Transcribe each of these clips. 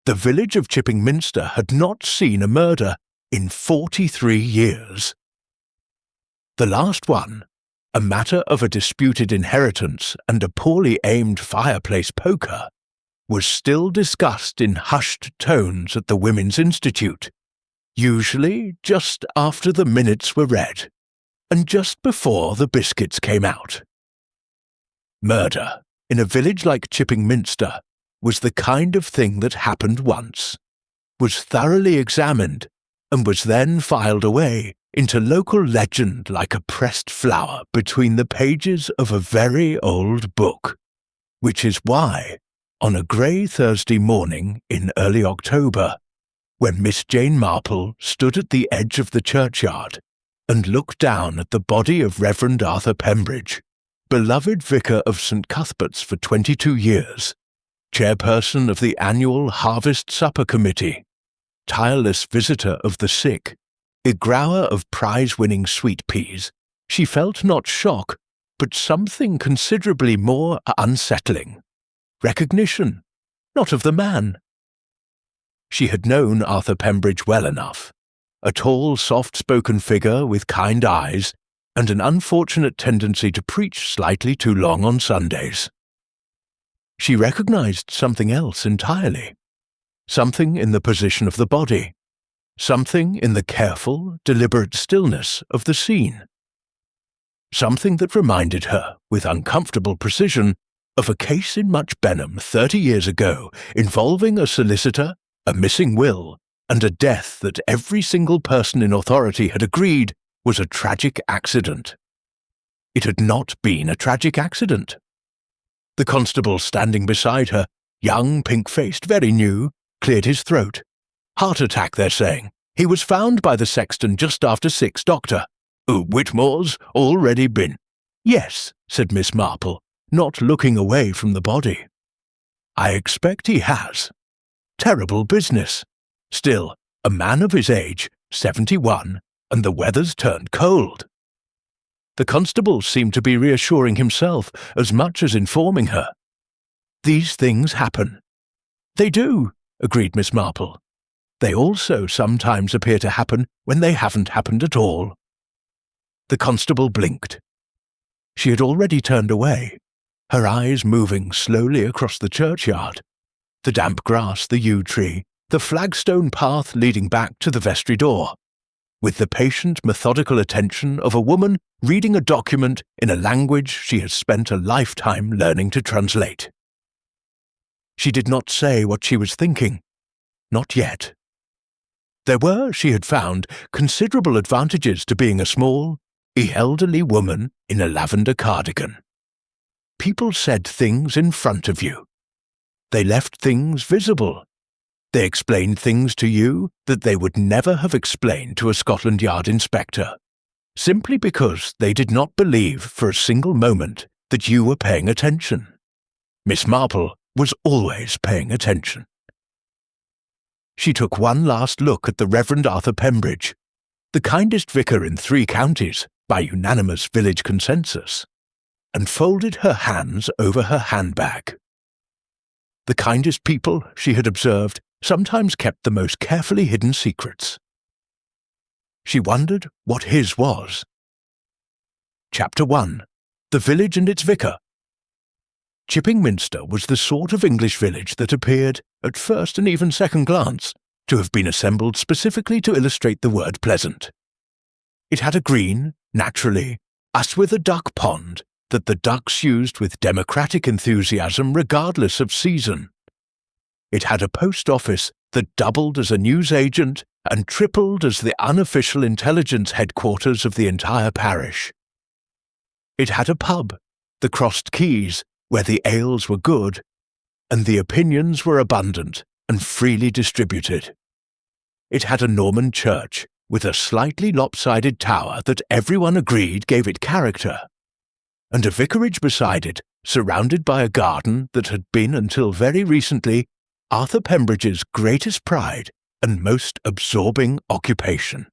The village of Chipping Minster had not seen a murder in 43 years. The last one, a matter of a disputed inheritance and a poorly aimed fireplace poker, was still discussed in hushed tones at the Women's Institute, usually just after the minutes were read, and just before the biscuits came out. Murder, in a village like Chipping Minster, was the kind of thing that happened once, was thoroughly examined, and was then filed away into local legend like a pressed flower between the pages of a very old book, which is why, on a grey Thursday morning in early October, when Miss Jane Marple stood at the edge of the churchyard and looked down at the body of Reverend Arthur Pembridge, beloved vicar of St. Cuthbert's for 22 years, chairperson of the annual Harvest Supper Committee, tireless visitor of the sick, igrower of prize-winning sweet peas, she felt not shock, but something considerably more unsettling. Recognition, not of the man. She had known Arthur Pembridge well enough, a tall, soft-spoken figure with kind eyes and an unfortunate tendency to preach slightly too long on Sundays. She recognized something else entirely, something in the position of the body, something in the careful, deliberate stillness of the scene, something that reminded her, with uncomfortable precision, of a case in Much Benham 30 years ago involving a solicitor, a missing will, and a death that every single person in authority had agreed was a tragic accident. It had not been a tragic accident. The constable standing beside her, young, pink-faced, very new, cleared his throat. Heart attack, they're saying. He was found by the sexton just after 6, doctor. Whitmore's already been. Yes, said Miss Marple, not looking away from the body. I expect he has. Terrible business. Still, a man of his age, 71, and the weather's turned cold. The constable seemed to be reassuring himself as much as informing her. These things happen. They do, agreed Miss Marple. They also sometimes appear to happen when they haven't happened at all. The constable blinked. She had already turned away, her eyes moving slowly across the churchyard, the damp grass, the yew tree, the flagstone path leading back to the vestry door, with the patient, methodical attention of a woman reading a document in a language she has spent a lifetime learning to translate. She did not say what she was thinking. Not yet. There were, she had found, considerable advantages to being a small, elderly woman in a lavender cardigan. People said things in front of you. They left things visible. They explained things to you that they would never have explained to a Scotland Yard inspector, simply because they did not believe for a single moment that you were paying attention. Miss Marple was always paying attention. She took one last look at the Reverend Arthur Pembridge, the kindest vicar in 3 counties by unanimous village consensus, and folded her hands over her handbag. The kindest people, she had observed, sometimes kept the most carefully hidden secrets. She wondered what his was. Chapter 1. The Village and its Vicar. Chipping Minster was the sort of English village that appeared, at first and even second glance, to have been assembled specifically to illustrate the word pleasant. It had a green, naturally, as with a duck pond, that the ducks used with democratic enthusiasm regardless of season. It had a post office that doubled as a newsagent and tripled as the unofficial intelligence headquarters of the entire parish. It had a pub, the Crossed Keys, where the ales were good, and the opinions were abundant and freely distributed. It had a Norman church, with a slightly lopsided tower that everyone agreed gave it character, and a vicarage beside it, surrounded by a garden that had been until very recently Arthur Pembridge's greatest pride and most absorbing occupation.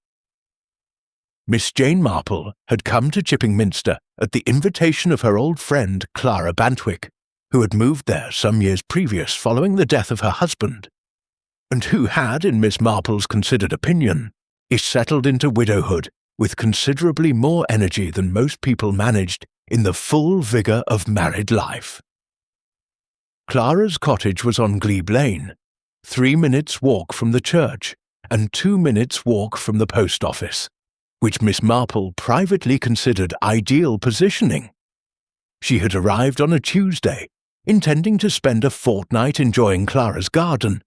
Miss Jane Marple had come to Chipping Minster at the invitation of her old friend Clara Bantwick, who had moved there some years previous following the death of her husband, and who had, in Miss Marple's considered opinion, is settled into widowhood with considerably more energy than most people managed in the full vigour of married life. Clara's cottage was on Glebe Lane, 3 minutes' walk from the church and 2 minutes' walk from the post office, which Miss Marple privately considered ideal positioning. She had arrived on a Tuesday, intending to spend a fortnight enjoying Clara's garden,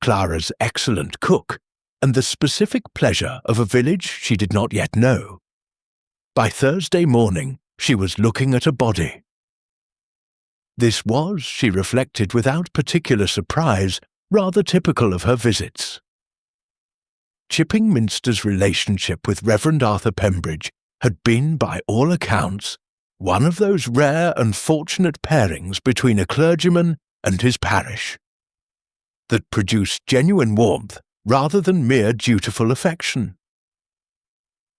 Clara's excellent cook, and the specific pleasure of a village she did not yet know. By Thursday morning, she was looking at a body. This was, she reflected without particular surprise, rather typical of her visits. Chipping Minster's relationship with Reverend Arthur Pembridge had been, by all accounts, one of those rare and fortunate pairings between a clergyman and his parish that produced genuine warmth rather than mere dutiful affection.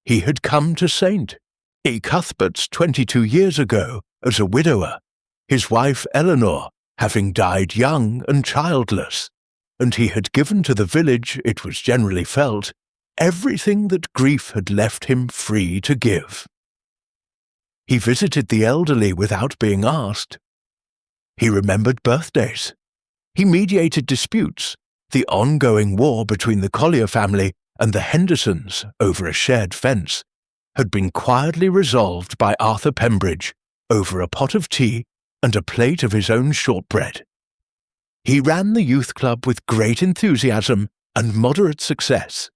He had come to St. E. Cuthbert's 22 years ago as a widower, his wife Eleanor having died young and childless, and he had given to the village, it was generally felt, everything that grief had left him free to give. He visited the elderly without being asked. He remembered birthdays. He mediated disputes, the ongoing war between the Collier family and the Hendersons over a shared fence had been quietly resolved by Arthur Pembridge over a pot of tea and a plate of his own shortbread. He ran the youth club with great enthusiasm and moderate success.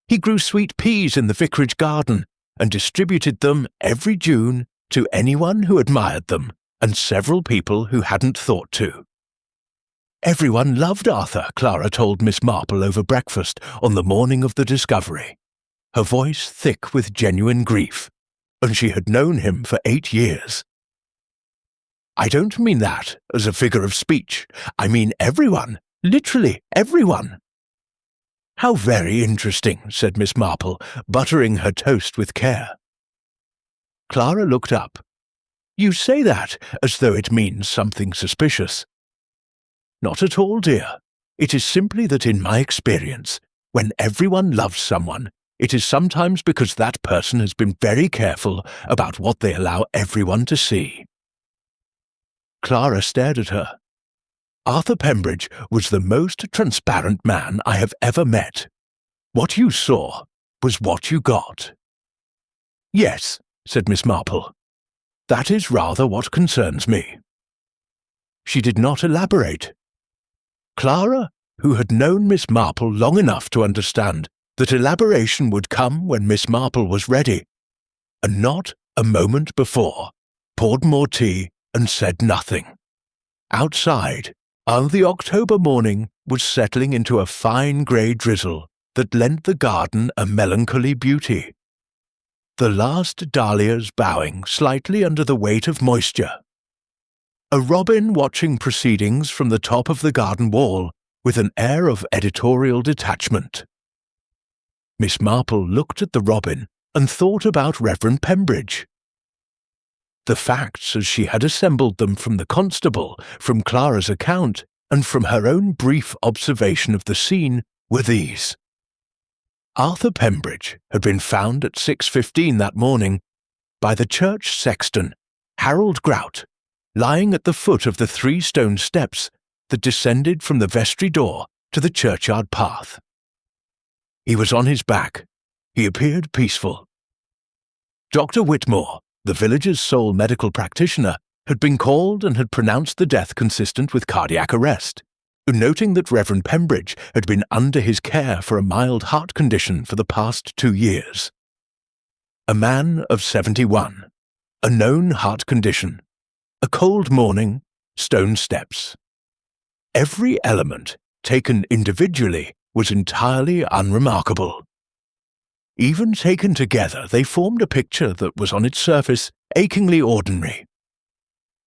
He grew sweet peas in the vicarage garden and distributed them every June to anyone who admired them and several people who hadn't thought to. Everyone loved Arthur, Clara told Miss Marple over breakfast on the morning of the discovery, her voice thick with genuine grief, and she had known him for 8 years. I don't mean that as a figure of speech. I mean everyone, literally everyone. How very interesting, said Miss Marple, buttering her toast with care. Clara looked up. You say that as though it means something suspicious. Not at all, dear. It is simply that in my experience, when everyone loves someone, it is sometimes because that person has been very careful about what they allow everyone to see. Clara stared at her. Arthur Pembridge was the most transparent man I have ever met. What you saw was what you got. Yes, said Miss Marple. That is rather what concerns me. She did not elaborate. Clara, who had known Miss Marple long enough to understand that elaboration would come when Miss Marple was ready, and not a moment before, poured more tea and said nothing. Outside, the October morning was settling into a fine grey drizzle that lent the garden a melancholy beauty. The last dahlias bowing slightly under the weight of moisture. A robin watching proceedings from the top of the garden wall with an air of editorial detachment. Miss Marple looked at the robin and thought about Reverend Pembridge. The facts as she had assembled them from the constable, from Clara's account, and from her own brief observation of the scene were these. Arthur Pembridge had been found at 6:15 that morning by the church sexton, Harold Grout, lying at the foot of the 3 stone steps that descended from the vestry door to the churchyard path. He was on his back. He appeared peaceful. Dr. Whitmore, the village's sole medical practitioner, had been called and had pronounced the death consistent with cardiac arrest, noting that Reverend Pembridge had been under his care for a mild heart condition for the past 2 years. A man of 71, a known heart condition, a cold morning, stone steps. Every element, taken individually, was entirely unremarkable. Even taken together, they formed a picture that was on its surface achingly ordinary.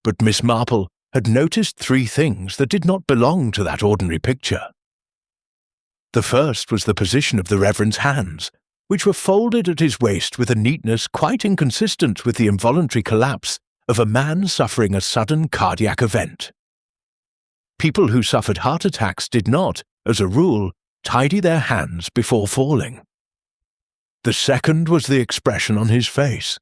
But Miss Marple had noticed 3 things that did not belong to that ordinary picture. The first was the position of the Reverend's hands, which were folded at his waist with a neatness quite inconsistent with the involuntary collapse of a man suffering a sudden cardiac event. People who suffered heart attacks did not, as a rule, tidy their hands before falling. The second was the expression on his face.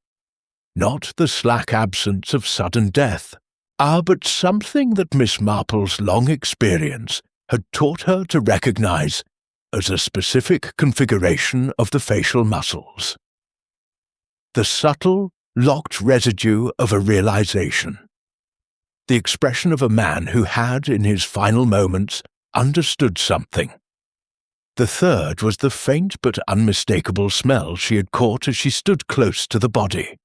Not the slack absence of sudden death, but something that Miss Marple's long experience had taught her to recognize as a specific configuration of the facial muscles. The subtle, locked residue of a realization. The expression of a man who had, in his final moments, understood something. The third was the faint but unmistakable smell she had caught as she stood close to the body.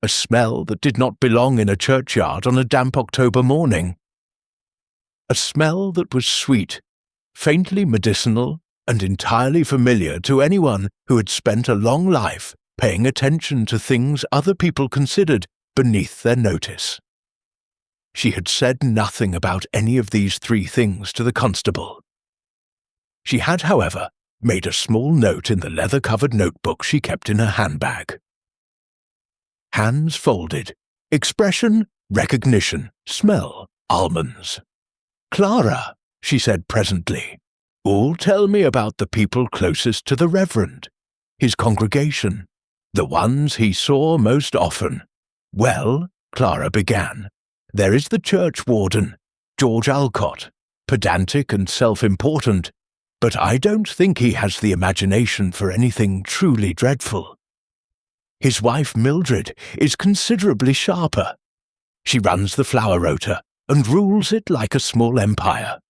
A smell that did not belong in a churchyard on a damp October morning. A smell that was sweet, faintly medicinal, and entirely familiar to anyone who had spent a long life paying attention to things other people considered beneath their notice. She had said nothing about any of these three things to the constable. She had, however, made a small note in the leather-covered notebook she kept in her handbag. Hands folded. Expression, recognition, smell, almonds. "Clara," she said presently, "all tell me about the people closest to the Reverend, his congregation, the ones he saw most often." "Well," Clara began, "there is the churchwarden, George Alcott, pedantic and self-important, but I don't think he has the imagination for anything truly dreadful. His wife Mildred is considerably sharper. She runs the flower rota and rules it like a small empire."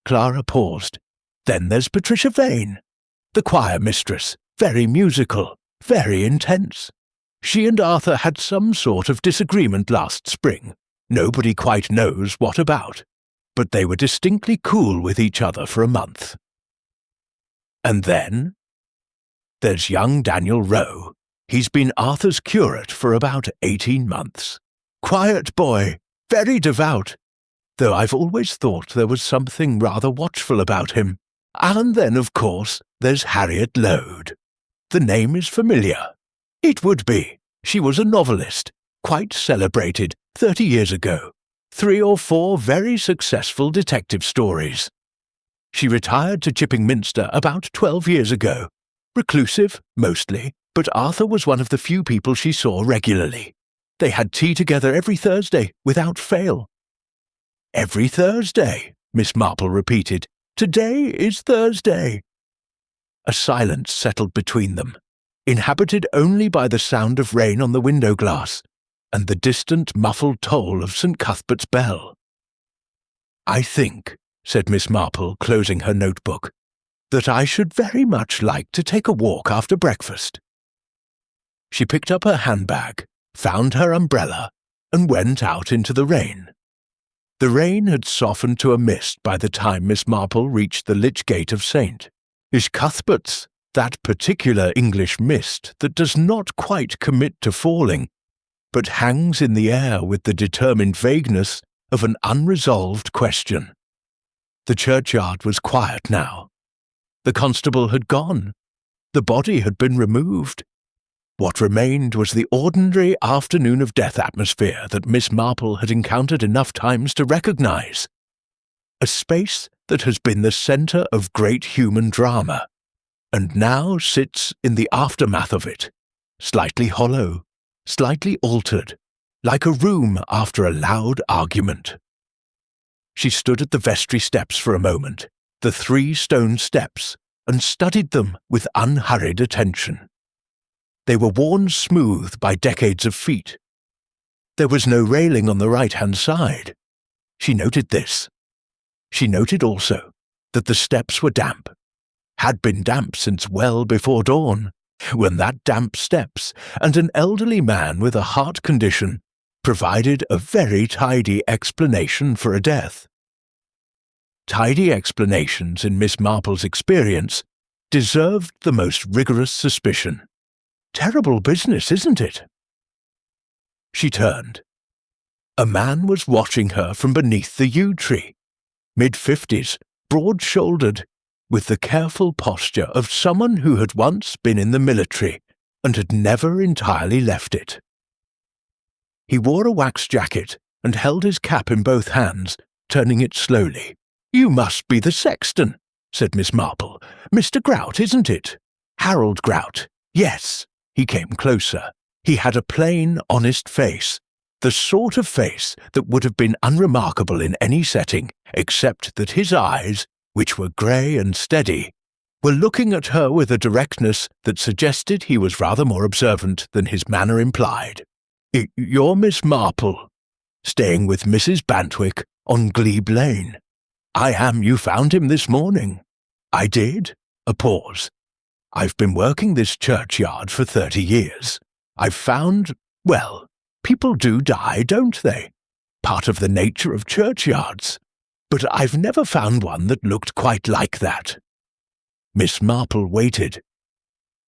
Clara paused. "Then there's Patricia Vane, the choir mistress, very musical, very intense. She and Arthur had some sort of disagreement last spring. Nobody quite knows what about, but they were distinctly cool with each other for a month. And then there's young Daniel Rowe. He's been Arthur's curate for about 18 months. Quiet boy, very devout, though I've always thought there was something rather watchful about him. And then, of course, there's Harriet Lode. The name is familiar. It would be. She was a novelist, quite celebrated 30 years ago. 3 or 4 very successful detective stories. She retired to Chipping Minster about 12 years ago. Reclusive, mostly, but Arthur was one of the few people she saw regularly. They had tea together every Thursday, without fail." "Every Thursday," Miss Marple repeated. "Today is Thursday." A silence settled between them, inhabited only by the sound of rain on the window glass and the distant muffled toll of St. Cuthbert's bell. "I think," said Miss Marple, closing her notebook, "that I should very much like to take a walk after breakfast." She picked up her handbag, found her umbrella, and went out into the rain. The rain had softened to a mist by the time Miss Marple reached the lich gate of St. Cuthbert's, that particular English mist that does not quite commit to falling, but hangs in the air with the determined vagueness of an unresolved question. The churchyard was quiet now. The constable had gone. The body had been removed. What remained was the ordinary afternoon of death atmosphere that Miss Marple had encountered enough times to recognize. A space that has been the centre of great human drama, and now sits in the aftermath of it, slightly hollow, slightly altered, like a room after a loud argument. She stood at the vestry steps for a moment, the 3 stone steps, and studied them with unhurried attention. They were worn smooth by decades of feet. There was no railing on the right-hand side. She noted this. She noted also that the steps were damp, had been damp since well before dawn, when that damp steps and an elderly man with a heart condition provided a very tidy explanation for a death. Tidy explanations, in Miss Marple's experience, deserved the most rigorous suspicion. Terrible business, isn't it? She turned. A man was watching her from beneath the yew tree, mid-50s, broad-shouldered, with the careful posture of someone who had once been in the military and had never entirely left it. He wore a wax jacket and held his cap in both hands, turning it slowly, "You must be the sexton," said Miss Marple. "Mr. Grout, isn't it? Harold Grout. Yes." He came closer. He had a plain, honest face, the sort of face that would have been unremarkable in any setting, except that his eyes, which were grey and steady, were looking at her with a directness that suggested he was rather more observant than his manner implied. "You're Miss Marple, staying with Mrs. Bantwick on Glebe Lane. I am. You found him this morning." "I did." A pause. "I've been working this churchyard for 30 years. I've found, well, people do die, don't they? Part of the nature of churchyards. But I've never found one that looked quite like that." Miss Marple waited.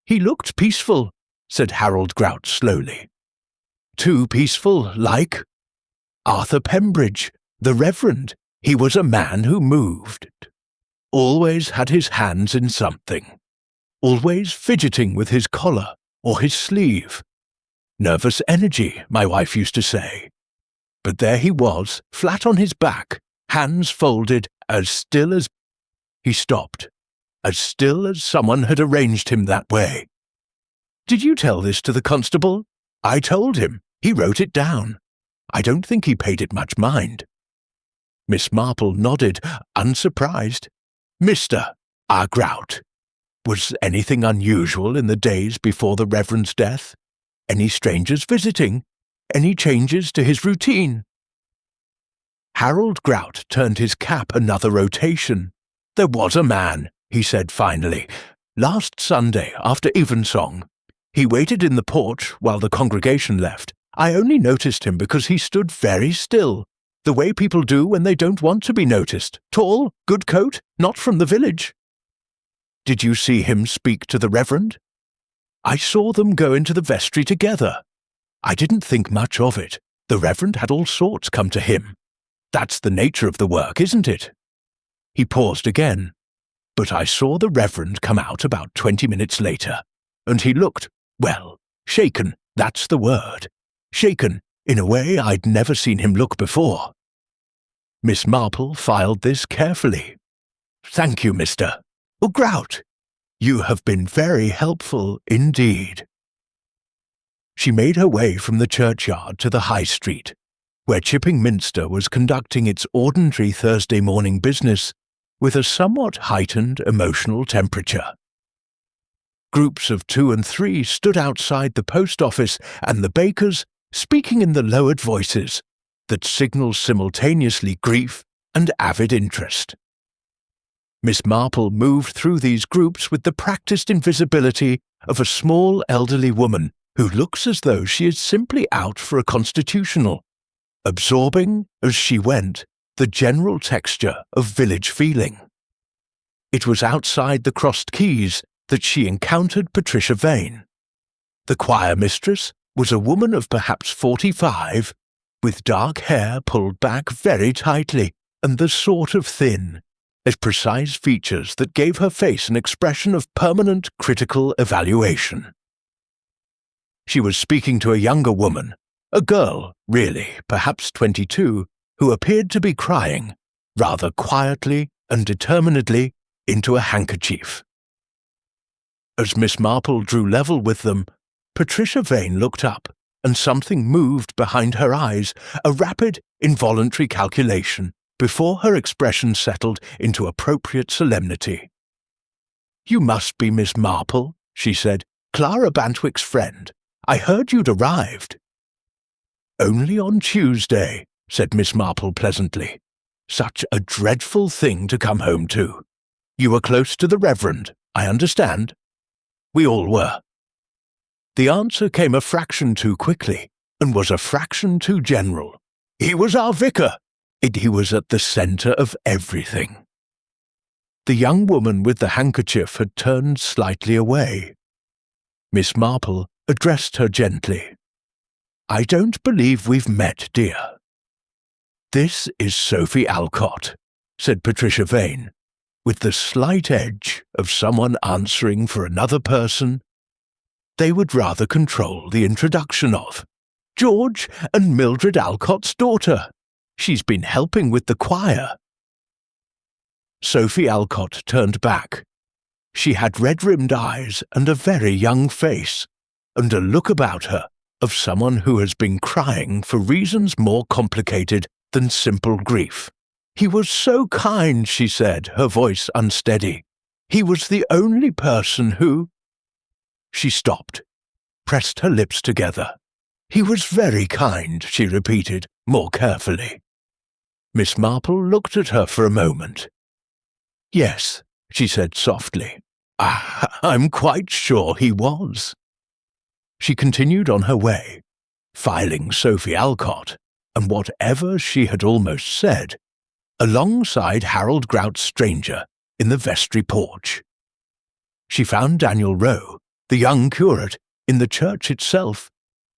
"He looked peaceful," said Harold Grout slowly. "Too peaceful, like Arthur Pembridge, the Reverend. He was a man who moved. Always had his hands in something. Always fidgeting with his collar or his sleeve. Nervous energy, my wife used to say. But there he was, flat on his back, hands folded, as still as—" He stopped. "As still as someone had arranged him that way. Did you tell this to the constable?" "I told him. He wrote it down. I don't think he paid it much mind." Miss Marple nodded, unsurprised. "Mr. R. Grout. Was anything unusual in the days before the Reverend's death? Any strangers visiting? Any changes to his routine?" Harold Grout turned his cap another rotation. "There was a man," he said finally. "Last Sunday, after evensong. He waited in the porch while the congregation left. I only noticed him because he stood very still, the way people do when they don't want to be noticed. Tall, good coat, not from the village." "Did you see him speak to the Reverend?" "I saw them go into the vestry together. I didn't think much of it. The Reverend had all sorts come to him. That's the nature of the work, isn't it?" He paused again. "But I saw the Reverend come out about 20 minutes later, and he looked, well, shaken, that's the word. Shaken in a way I'd never seen him look before." Miss Marple filed this carefully. "Thank you, Mr. Grout. You have been very helpful indeed." She made her way from the churchyard to the High Street, where Chipping Minster was conducting its ordinary Thursday morning business with a somewhat heightened emotional temperature. Groups of 2 and 3 stood outside the post office and the baker's, speaking in the lowered voices that signalled simultaneously grief and avid interest. Miss Marple moved through these groups with the practised invisibility of a small elderly woman who looks as though she is simply out for a constitutional, absorbing, as she went, the general texture of village feeling. It was outside the Crossed Keys that she encountered Patricia Vane. The choir mistress was a woman of perhaps 45, with dark hair pulled back very tightly and the sort of thin, as precise features that gave her face an expression of permanent critical evaluation. She was speaking to a younger woman, a girl, really, perhaps 22, who appeared to be crying, rather quietly and determinedly, into a handkerchief. As Miss Marple drew level with them, Patricia Vane looked up, and something moved behind her eyes, a rapid, involuntary calculation, before her expression settled into appropriate solemnity. "You must be Miss Marple," she said, "Clara Bantwick's friend. I heard you'd arrived." "Only on Tuesday," said Miss Marple pleasantly. "Such a dreadful thing to come home to. You were close to the Reverend, I understand?" "We all were." The answer came a fraction too quickly, and was a fraction too general. "He was our vicar." He was at the centre of everything. The young woman with the handkerchief had turned slightly away. Miss Marple addressed her gently. "I don't believe we've met, dear." "This is Sophie Alcott," said Patricia Vane, with the slight edge of someone answering for another person they would rather control the introduction of. "George and Mildred Alcott's daughter. She's been helping with the choir." Sophie Alcott turned back. She had red-rimmed eyes and a very young face, and a look about her of someone who has been crying for reasons more complicated than simple grief. "He was so kind," she said, her voice unsteady. "He was the only person who—" She stopped, pressed her lips together. "He was very kind," she repeated, more carefully. Miss Marple looked at her for a moment. "Yes," she said softly. I'm quite sure he was." She continued on her way, filing Sophie Alcott, and whatever she had almost said, alongside Harold Grout's stranger in the vestry porch. She found Daniel Rowe, the young curate, in the church itself,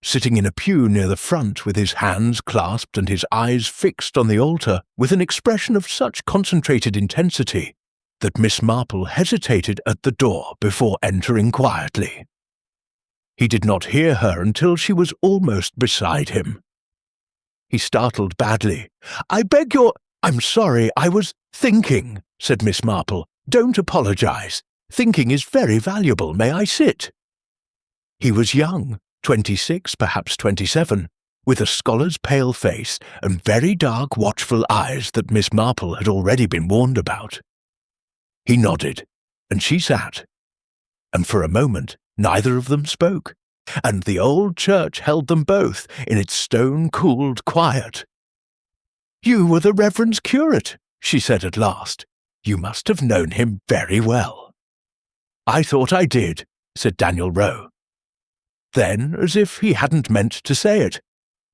sitting in a pew near the front with his hands clasped and his eyes fixed on the altar with an expression of such concentrated intensity that Miss Marple hesitated at the door before entering quietly. He did not hear her until she was almost beside him. He startled badly. "I beg your—" "I'm sorry, I was thinking," said Miss Marple. "Don't apologize. Thinking is very valuable. May I sit?" He was young, 26, perhaps 27, with a scholar's pale face and very dark, watchful eyes that Miss Marple had already been warned about. He nodded, and she sat, and for a moment neither of them spoke, and the old church held them both in its stone-cooled quiet. "You were the Reverend's curate," she said at last. "You must have known him very well." "I thought I did," said Daniel Rowe. Then, as if he hadn't meant to say it,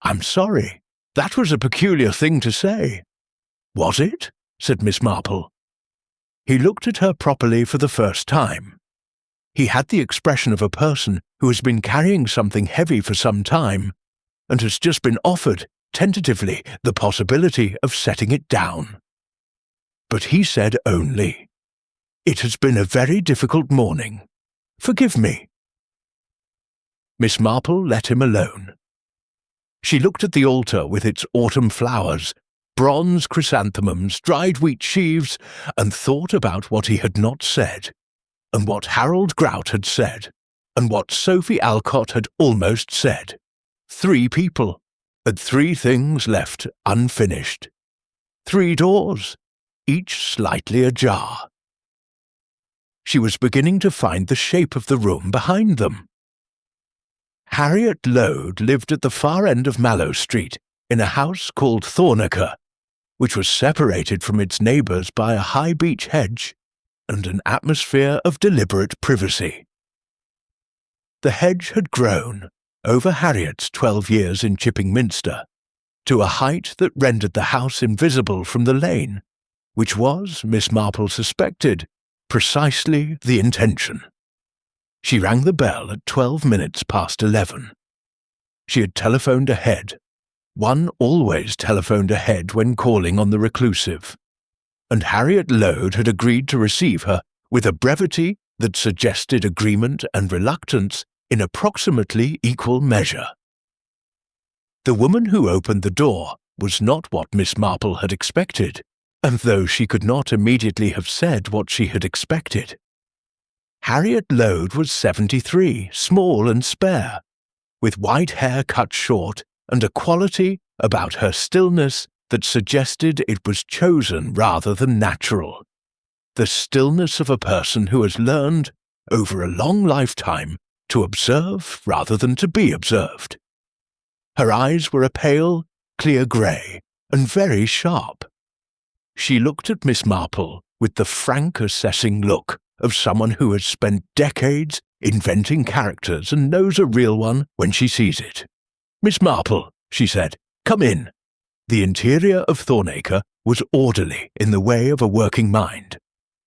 "I'm sorry. That was a peculiar thing to say." "Was it?" said Miss Marple. He looked at her properly for the first time. He had the expression of a person who has been carrying something heavy for some time, and has just been offered, tentatively, the possibility of setting it down. But he said only, "It has been a very difficult morning. Forgive me." Miss Marple let him alone. She looked at the altar with its autumn flowers, bronze chrysanthemums, dried wheat sheaves, and thought about what he had not said, and what Harold Grout had said, and what Sophie Alcott had almost said. 3 people, and 3 things left unfinished. 3 doors, each slightly ajar. She was beginning to find the shape of the room behind them. Harriet Lode lived at the far end of Mallow Street in a house called Thornaker, which was separated from its neighbours by a high beech hedge and an atmosphere of deliberate privacy. The hedge had grown, over Harriet's 12 years in Chipping Minster, to a height that rendered the house invisible from the lane, which was, Miss Marple suspected, precisely the intention. She rang the bell at 12 minutes past 11. She had telephoned ahead. One always telephoned ahead when calling on the reclusive, and Harriet Lode had agreed to receive her with a brevity that suggested agreement and reluctance in approximately equal measure. The woman who opened the door was not what Miss Marple had expected, and though she could not immediately have said what she had expected. Harriet Lode was 73, small and spare, with white hair cut short and a quality about her stillness that suggested it was chosen rather than natural. The stillness of a person who has learned, over a long lifetime, to observe rather than to be observed. Her eyes were a pale, clear grey, and very sharp. She looked at Miss Marple with the frank assessing look of someone who has spent decades inventing characters and knows a real one when she sees it. "Miss Marple," she said, "come in." The interior of Thornaker was orderly in the way of a working mind.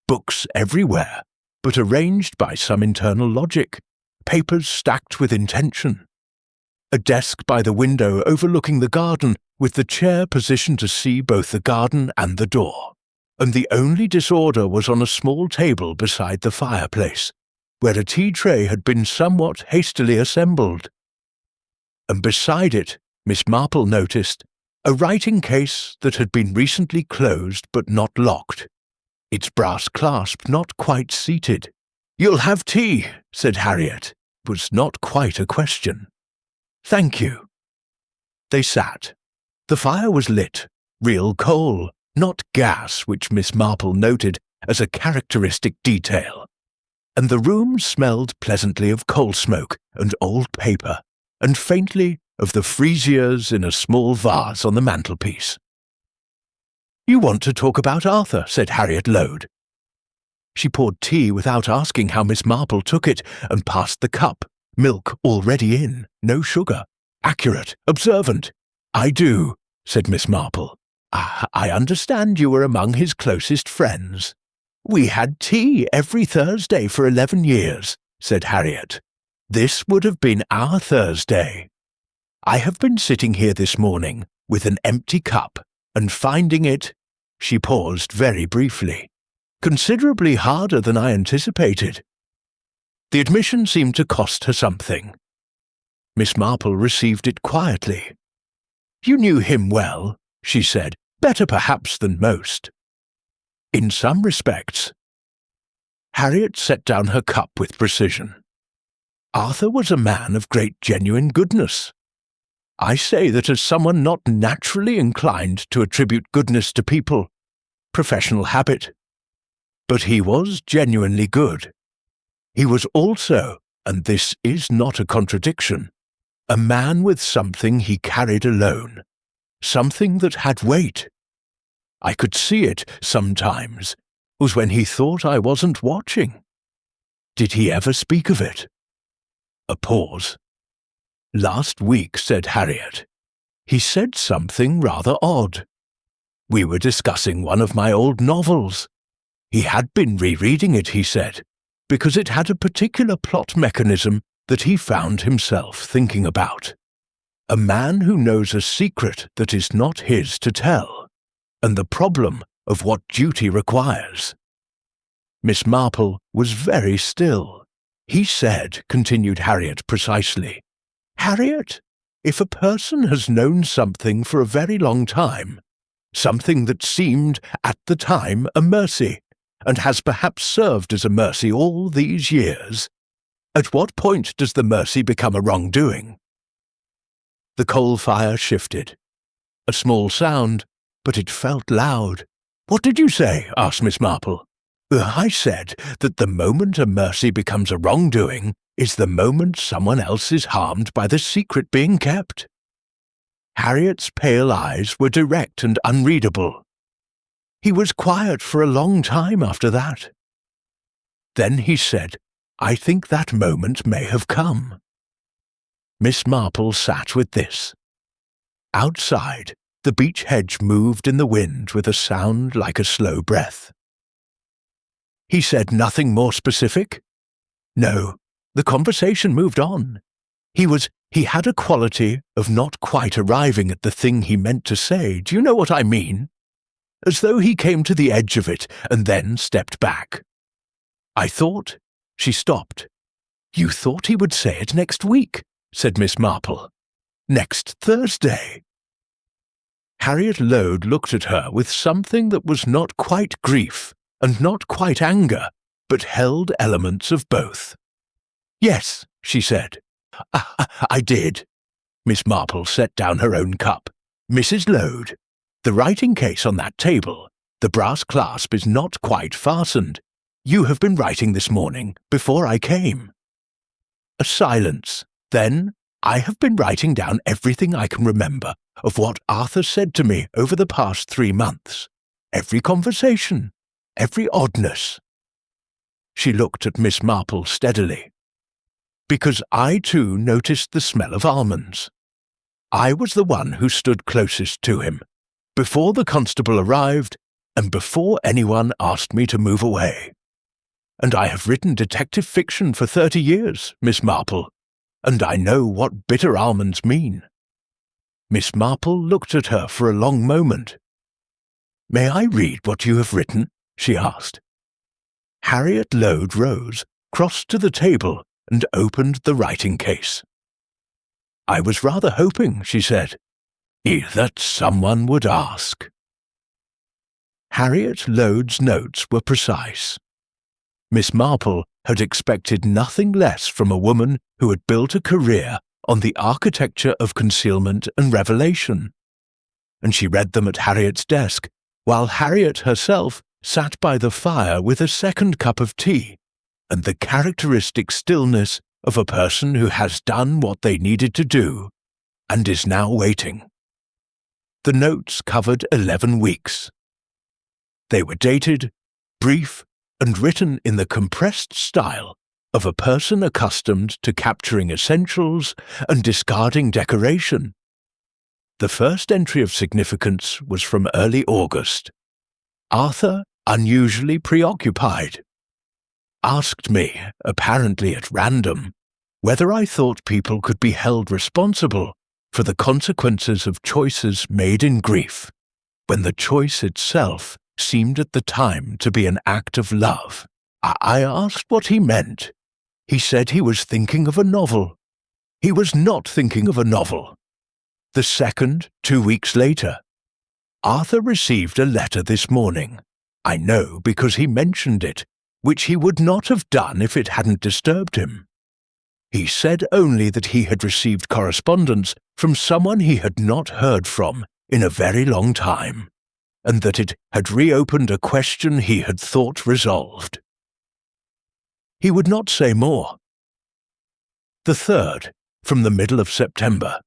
Books everywhere, but arranged by some internal logic, papers stacked with intention. A desk by the window overlooking the garden, with the chair positioned to see both the garden and the door. And the only disorder was on a small table beside the fireplace, where a tea tray had been somewhat hastily assembled. And beside it, Miss Marple noticed, a writing case that had been recently closed but not locked, its brass clasp not quite seated. "You'll have tea," said Harriet. It was not quite a question. "Thank you." They sat. The fire was lit, real coal, not gas, which Miss Marple noted as a characteristic detail, and the room smelled pleasantly of coal smoke and old paper, and faintly of the freesias in a small vase on the mantelpiece. "You want to talk about Arthur," said Harriet Lode. She poured tea without asking how Miss Marple took it, and passed the cup, milk already in, no sugar. "Accurate, observant." "I do," said Miss Marple. I understand you were among his closest friends." "We had tea every Thursday for 11 years, said Harriet. "This would have been our Thursday. I have been sitting here this morning with an empty cup, and finding it," she paused very briefly, "considerably harder than I anticipated." The admission seemed to cost her something. Miss Marple received it quietly. "You knew him well," she said, "better perhaps than most." "In some respects." Harriet set down her cup with precision. "Arthur was a man of great genuine goodness. I say that as someone not naturally inclined to attribute goodness to people, professional habit. But he was genuinely good. He was also, and this is not a contradiction, a man with something he carried alone, something that had weight. I could see it sometimes, was when he thought I wasn't watching." "Did he ever speak of it?" A pause. "Last week," said Harriet, "he said something rather odd. We were discussing one of my old novels. He had been rereading it, he said, because it had a particular plot mechanism that he found himself thinking about. A man who knows a secret that is not his to tell, and the problem of what duty requires." Miss Marple was very still. "He said," continued Harriet precisely, "Harriet, if a person has known something for a very long time, something that seemed at the time a mercy, and has perhaps served as a mercy all these years, at what point does the mercy become a wrongdoing?" The coal fire shifted. A small sound, but it felt loud. "What did you say?" asked Miss Marple. "I said that the moment a mercy becomes a wrongdoing is the moment someone else is harmed by the secret being kept." Harriet's pale eyes were direct and unreadable. "He was quiet for a long time after that. Then he said, 'I think that moment may have come.'" Miss Marple sat with this. Outside, the beech hedge moved in the wind with a sound like a slow breath. "He said nothing more specific?" "No, the conversation moved on. He had a quality of not quite arriving at the thing he meant to say. Do you know what I mean? As though he came to the edge of it and then stepped back. I thought—" She stopped. "You thought he would say it next week," said Miss Marple. "Next Thursday." Harriet Lode looked at her with something that was not quite grief and not quite anger, but held elements of both. "Yes," she said. I did." Miss Marple set down her own cup. "Mrs. Lode, the writing case on that table, the brass clasp is not quite fastened. You have been writing this morning, before I came." A silence. Then, "I have been writing down everything I can remember of what Arthur said to me over the past 3 months. Every conversation, every oddness." She looked at Miss Marple steadily. "Because I too noticed the smell of almonds. I was the one who stood closest to him, before the constable arrived, and before anyone asked me to move away. And I have written detective fiction for 30 years, Miss Marple, and I know what bitter almonds mean." Miss Marple looked at her for a long moment. "May I read what you have written?" she asked. Harriet Lode rose, crossed to the table, and opened the writing case. "I was rather hoping," she said, "that someone would ask." Harriet Lode's notes were precise. Miss Marple had expected nothing less from a woman who had built a career on the architecture of concealment and revelation, and she read them at Harriet's desk, while Harriet herself sat by the fire with a second cup of tea and the characteristic stillness of a person who has done what they needed to do and is now waiting. The notes covered 11 weeks. They were dated, brief, and written in the compressed style of a person accustomed to capturing essentials and discarding decoration. The first entry of significance was from early August. Arthur, unusually preoccupied, asked me, apparently at random, whether I thought people could be held responsible for the consequences of choices made in grief, when the choice itself seemed at the time to be an act of love. I asked what he meant. He said he was thinking of a novel. He was not thinking of a novel. The second, 2 weeks later. Arthur received a letter this morning. I know because he mentioned it, which he would not have done if it hadn't disturbed him. He said only that he had received correspondence from someone he had not heard from in a very long time, and that it had reopened a question he had thought resolved. He would not say more. The third, from the middle of September.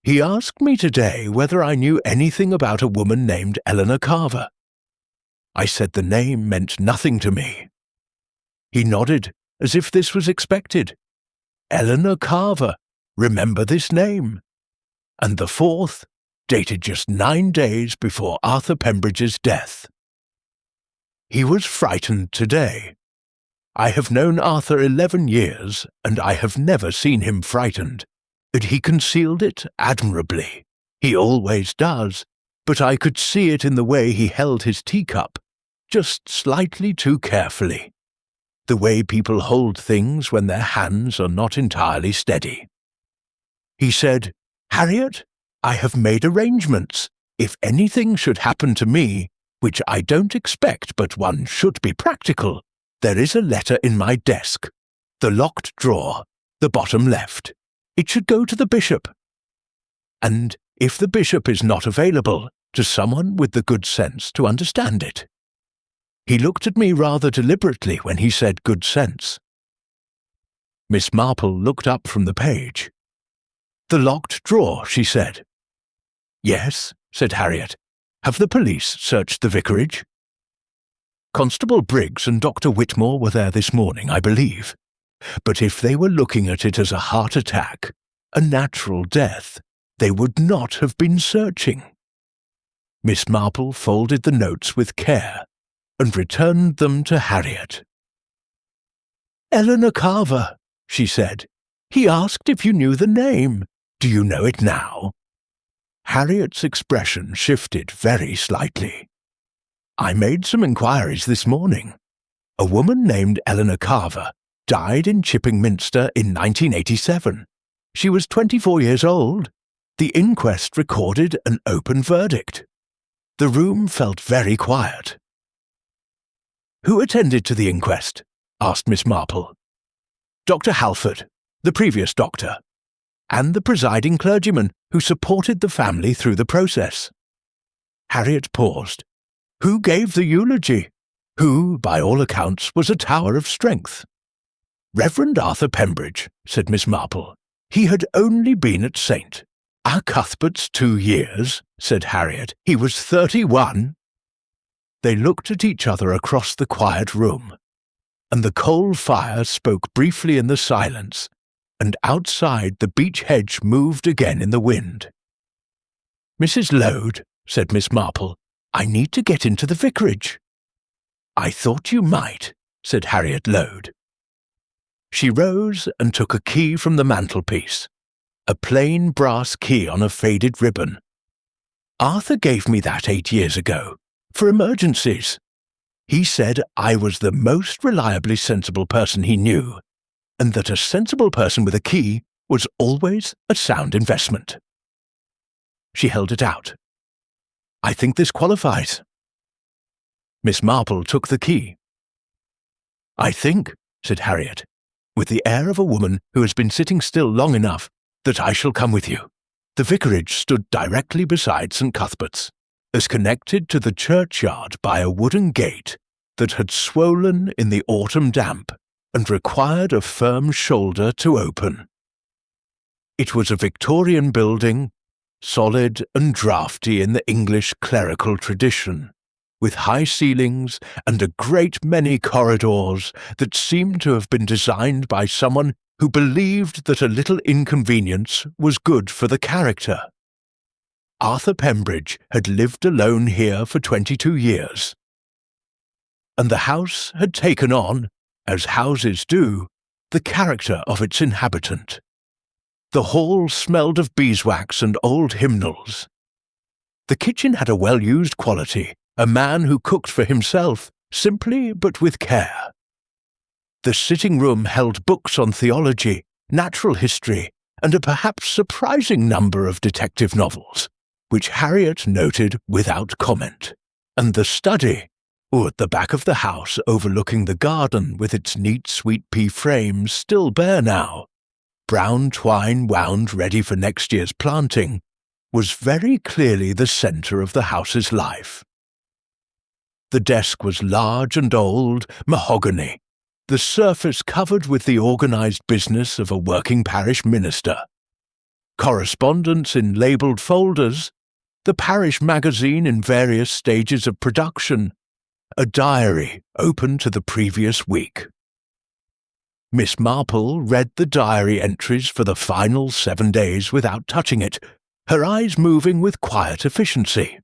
He asked me today whether I knew anything about a woman named Eleanor Carver. I said the name meant nothing to me. He nodded, as if this was expected. Eleanor Carver, remember this name. And the fourth, dated just 9 days before Arthur Pembridge's death. He was frightened today. I have known Arthur 11 years, and I have never seen him frightened. But he concealed it admirably. He always does, but I could see it in the way he held his teacup, just slightly too carefully. The way people hold things when their hands are not entirely steady. He said, "Harriet, I have made arrangements. If anything should happen to me, which I don't expect but one should be practical, there is a letter in my desk, the locked drawer, the bottom left. It should go to the bishop. And if the bishop is not available, to someone with the good sense to understand it." He looked at me rather deliberately when he said good sense. Miss Marple looked up from the page. "The locked drawer," she said. "Yes," said Harriet. "Have the police searched the vicarage?" "Constable Briggs and Dr. Whitmore were there this morning, I believe. But if they were looking at it as a heart attack, a natural death, they would not have been searching." Miss Marple folded the notes with care and returned them to Harriet. "Eleanor Carver," she said. "He asked if you knew the name. Do you know it now?" Harriet's expression shifted very slightly. "I made some inquiries this morning. A woman named Eleanor Carver died in Chipping Minster in 1987. She was 24 years old. The inquest recorded an open verdict. The room felt very quiet." "Who attended to the inquest?" asked Miss Marple. "Dr. Halford, the previous doctor, and the presiding clergyman who supported the family through the process." Harriet paused. "Who gave the eulogy? Who, by all accounts, was a tower of strength?" "Reverend Arthur Pembridge," said Miss Marple. "He had only been at St. Cuthbert's 2 years," said Harriet. "He was 31. They looked at each other across the quiet room, and the coal fire spoke briefly in the silence, and outside the beech hedge moved again in the wind. "Mrs. Lode," said Miss Marple, "I need to get into the vicarage." "I thought you might," said Harriet Lode. She rose and took a key from the mantelpiece, a plain brass key on a faded ribbon. "Arthur gave me that 8 years ago, for emergencies. He said I was the most reliably sensible person he knew, and that a sensible person with a key was always a sound investment." She held it out. "I think this qualifies." Miss Marple took the key. "I think," said Harriet, with the air of a woman who has been sitting still long enough, "that I shall come with you." The vicarage stood directly beside St. Cuthbert's, as connected to the churchyard by a wooden gate that had swollen in the autumn damp and required a firm shoulder to open. It was a Victorian building, solid and draughty in the English clerical tradition, with high ceilings and a great many corridors that seemed to have been designed by someone who believed that a little inconvenience was good for the character. Arthur Pembridge had lived alone here for 22 years, and the house had taken on, as houses do, the character of its inhabitant. The hall smelled of beeswax and old hymnals. The kitchen had a well-used quality, a man who cooked for himself, simply but with care. The sitting-room held books on theology, natural history, and a perhaps surprising number of detective novels, which Harriet noted without comment. And the study, at the back of the house overlooking the garden with its neat sweet pea frames still bare now, brown twine wound ready for next year's planting, was very clearly the centre of the house's life. The desk was large and old, mahogany, the surface covered with the organised business of a working parish minister. Correspondence in labelled folders, the parish magazine in various stages of production, a diary open to the previous week. Miss Marple read the diary entries for the final 7 days without touching it, her eyes moving with quiet efficiency.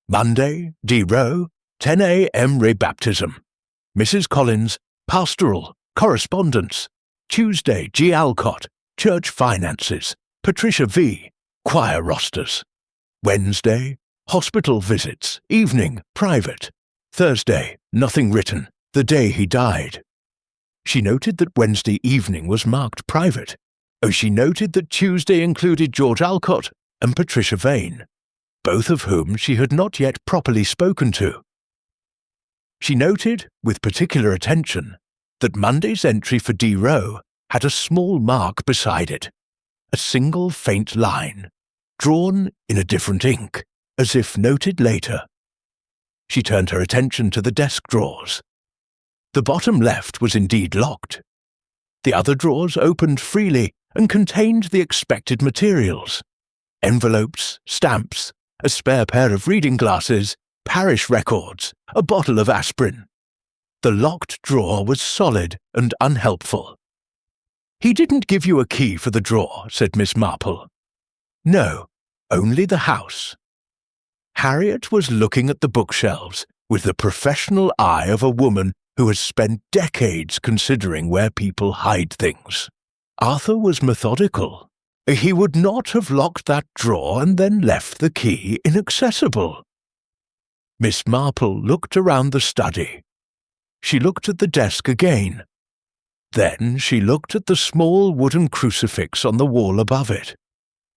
Monday, D. Row, 10 a.m. rebaptism. Mrs. Collins, pastoral, correspondence. Tuesday, G. Alcott, church finances. Patricia V., choir rosters. Wednesday, hospital visits, evening, private. Thursday, nothing written, the day he died. She noted that Wednesday evening was marked private, as she noted that Tuesday included George Alcott and Patricia Vane, both of whom she had not yet properly spoken to. She noted, with particular attention, that Monday's entry for D. Row had a small mark beside it, a single faint line, drawn in a different ink, as if noted later. She turned her attention to the desk drawers. The bottom left was indeed locked. The other drawers opened freely and contained the expected materials: envelopes, stamps, a spare pair of reading glasses, parish records, a bottle of aspirin. The locked drawer was solid and unhelpful. "He didn't give you a key for the drawer," said Miss Marple. "No, only the house." Harriet was looking at the bookshelves with the professional eye of a woman who has spent decades considering where people hide things. Arthur was methodical. He would not have locked that drawer and then left the key inaccessible. Miss Marple looked around the study. She looked at the desk again. Then she looked at the small wooden crucifix on the wall above it.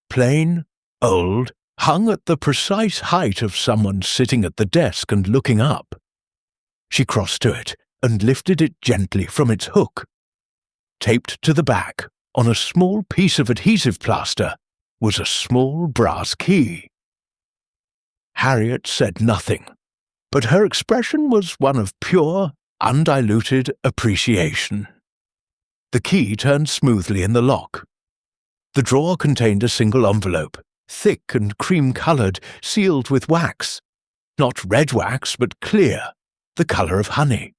Plain, old, hung at the precise height of someone sitting at the desk and looking up. She crossed to it and lifted it gently from its hook. Taped to the back, on a small piece of adhesive plaster, was a small brass key. Harriet said nothing, but her expression was one of pure, undiluted appreciation. The key turned smoothly in the lock. The drawer contained a single envelope, thick and cream-coloured, sealed with wax. Not red wax, but clear, the colour of honey.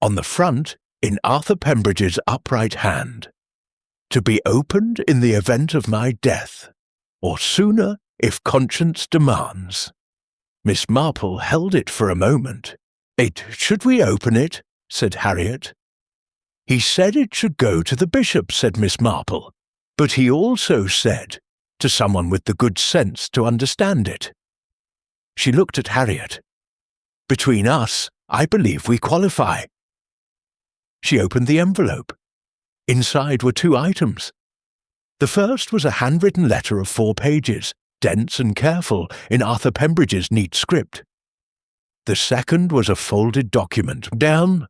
On the front, in Arthur Pembridge's upright hand, "To be opened in the event of my death, or sooner if conscience demands." Miss Marple held it for a moment. Should we open it?" said Harriet. "He said it should go to the bishop," said Miss Marple, "but he also said, to someone with the good sense to understand it." She looked at Harriet. "Between us, I believe we qualify." She opened the envelope. Inside were 2 items. The first was a handwritten letter of 4 pages, dense and careful, in Arthur Pembridge's neat script. The second was a folded document, down,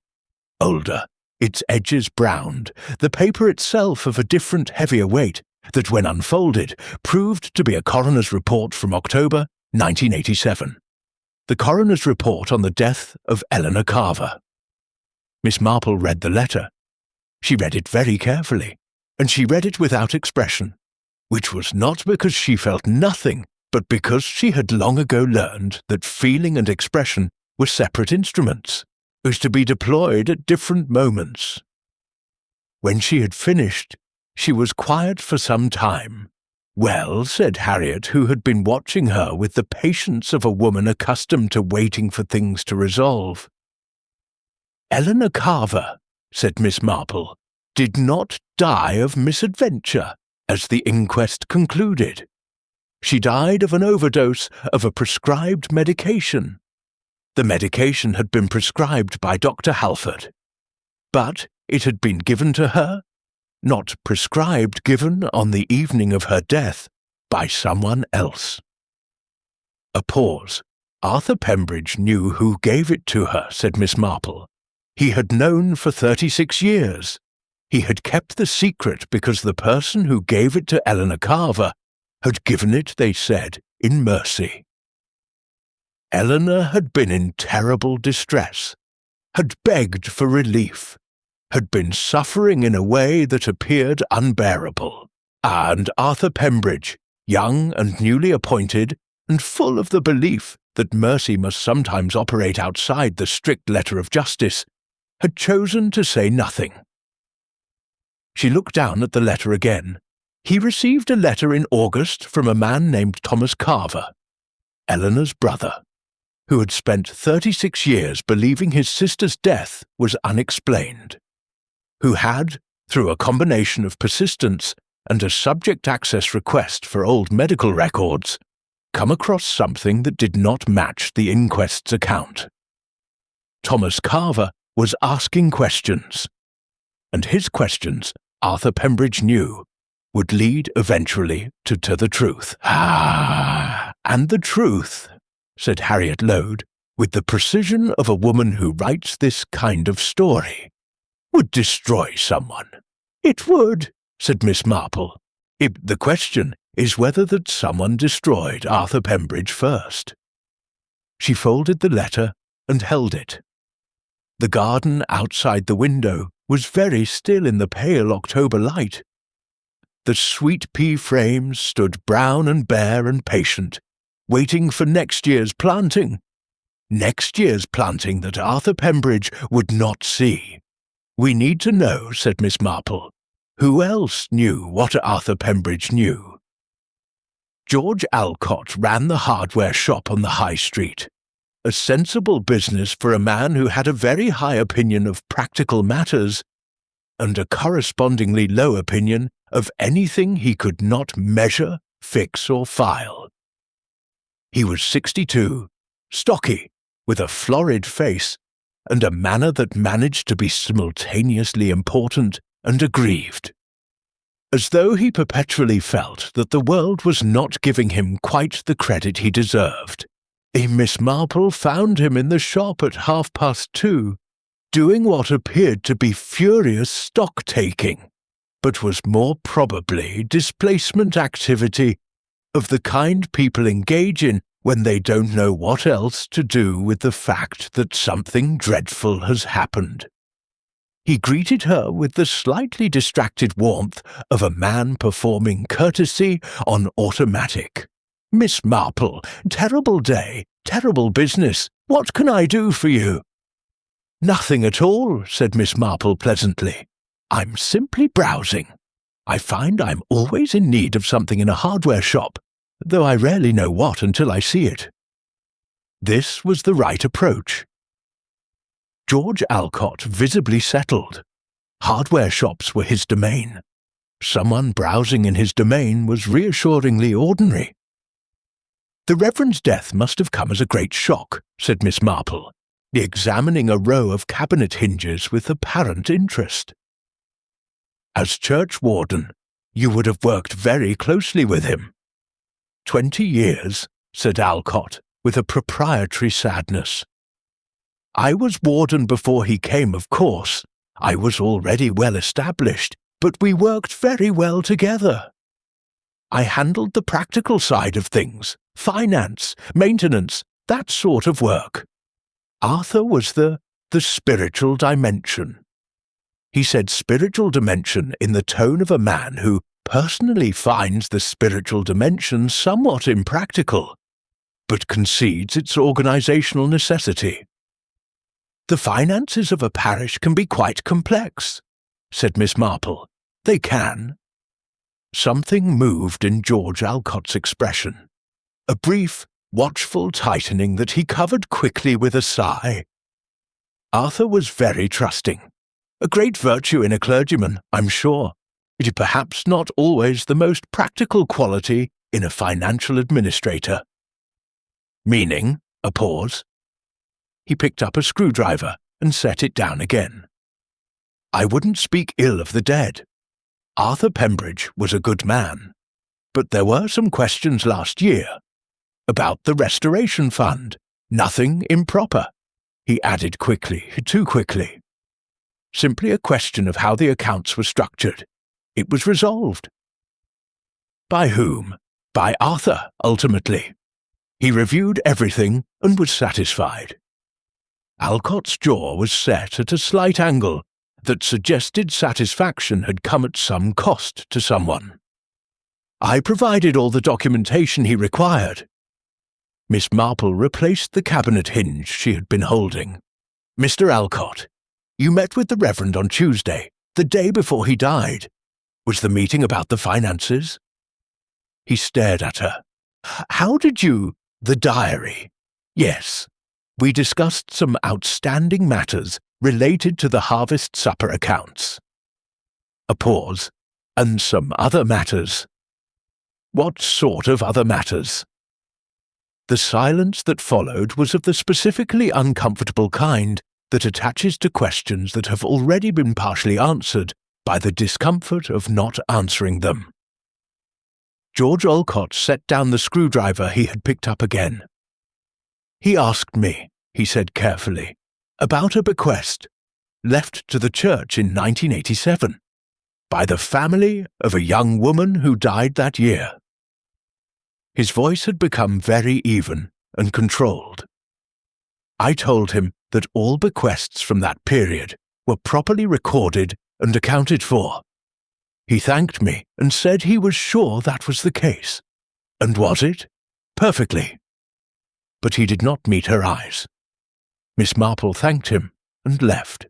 older, its edges browned, the paper itself of a different, heavier weight, that when unfolded proved to be a coroner's report from October 1987. The coroner's report on the death of Eleanor Carver. Miss Marple read the letter. She read it very carefully, and she read it without expression, which was not because she felt nothing, but because she had long ago learned that feeling and expression were separate instruments, was to be deployed at different moments. When she had finished, she was quiet for some time. "Well," said Harriet, who had been watching her with the patience of a woman accustomed to waiting for things to resolve. "Eleanor Carver," said Miss Marple, "did not die of misadventure, as the inquest concluded. She died of an overdose of a prescribed medication. The medication had been prescribed by Dr. Halford, but it had been given to her, not prescribed, given on the evening of her death, by someone else." A pause. "Arthur Pembridge knew who gave it to her," said Miss Marple. "He had known for 36 years. He had kept the secret because the person who gave it to Eleanor Carver had given it, they said, in mercy. Eleanor had been in terrible distress, had begged for relief, had been suffering in a way that appeared unbearable, and Arthur Pembridge, young and newly appointed, and full of the belief that mercy must sometimes operate outside the strict letter of justice, had chosen to say nothing. She looked down at the letter again. He received a letter in August from a man named Thomas Carver, Eleanor's brother, who had spent 36 years believing his sister's death was unexplained, who had, through a combination of persistence and a subject access request for old medical records, come across something that did not match the inquest's account. Thomas Carver was asking questions, and his questions, Arthur Pembridge knew, would lead eventually to the truth. And the truth, said Harriet Lode, with the precision of a woman who writes this kind of story, would destroy someone. It would, said Miss Marple. The question is whether that someone destroyed Arthur Pembridge first. She folded the letter and held it. The garden outside the window was very still in the pale October light. The sweet pea frames stood brown and bare and patient, waiting for next year's planting that Arthur Pembridge would not see. We need to know, said Miss Marple, who else knew what Arthur Pembridge knew. George Alcott ran the hardware shop on the High Street, a sensible business for a man who had a very high opinion of practical matters and a correspondingly low opinion of anything he could not measure, fix, or file. He was 62, stocky, with a florid face, and a manner that managed to be simultaneously important and aggrieved, as though he perpetually felt that the world was not giving him quite the credit he deserved. Miss Marple found him in the shop at 2:30, doing what appeared to be furious stock-taking, but was more probably displacement activity of the kind people engage in when they don't know what else to do with the fact that something dreadful has happened. He greeted her with the slightly distracted warmth of a man performing courtesy on automatic. Miss Marple, terrible day, terrible business. What can I do for you? Nothing at all, said Miss Marple pleasantly. I'm simply browsing. I find I'm always in need of something in a hardware shop, though I rarely know what until I see it. This was the right approach. George Alcott visibly settled. Hardware shops were his domain. Someone browsing in his domain was reassuringly ordinary. The Reverend's death must have come as a great shock, said Miss Marple, examining a row of cabinet hinges with apparent interest. As church warden, you would have worked very closely with him. 20 years, said Alcott, with a proprietary sadness. I was warden before he came, of course. I was already well established, but we worked very well together. I handled the practical side of things, finance, maintenance, that sort of work. Arthur was the spiritual dimension. He said spiritual dimension in the tone of a man who personally finds the spiritual dimension somewhat impractical, but concedes its organisational necessity. The finances of a parish can be quite complex, said Miss Marple. They can. Something moved in George Alcott's expression, a brief, watchful tightening that he covered quickly with a sigh. Arthur was very trusting. A great virtue in a clergyman, I'm sure. It is perhaps not always the most practical quality in a financial administrator. Meaning, a pause. He picked up a screwdriver and set it down again. I wouldn't speak ill of the dead. Arthur Pembridge was a good man. But there were some questions last year. About the Restoration Fund. Nothing improper, he added quickly, too quickly. Simply a question of how the accounts were structured. It was resolved. By whom? By Arthur, ultimately. He reviewed everything and was satisfied. Alcott's jaw was set at a slight angle that suggested satisfaction had come at some cost to someone. I provided all the documentation he required. Miss Marple replaced the cabinet hinge she had been holding. Mr. Alcott, you met with the Reverend on Tuesday, the day before he died. Was the meeting about the finances? He stared at her. How did you... The diary. Yes. We discussed some outstanding matters related to the harvest supper accounts. A pause. And some other matters. What sort of other matters? The silence that followed was of the specifically uncomfortable kind that attaches to questions that have already been partially answered by the discomfort of not answering them. George Alcott set down the screwdriver he had picked up again. He asked me, he said carefully, about a bequest left to the church in 1987 by the family of a young woman who died that year. His voice had become very even and controlled. I told him that all bequests from that period were properly recorded and accounted for. He thanked me and said he was sure that was the case. And was it? Perfectly. But he did not meet her eyes. Miss Marple thanked him and left,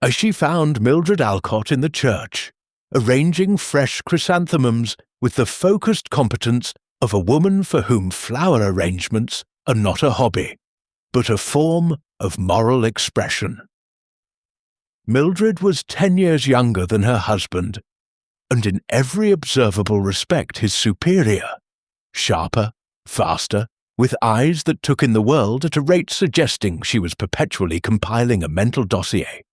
as she found Mildred Alcott in the church, arranging fresh chrysanthemums with the focused competence of a woman for whom flower arrangements are not a hobby, but a form of moral expression. Mildred was 10 years younger than her husband, and in every observable respect his superior, sharper, faster, with eyes that took in the world at a rate suggesting she was perpetually compiling a mental dossier.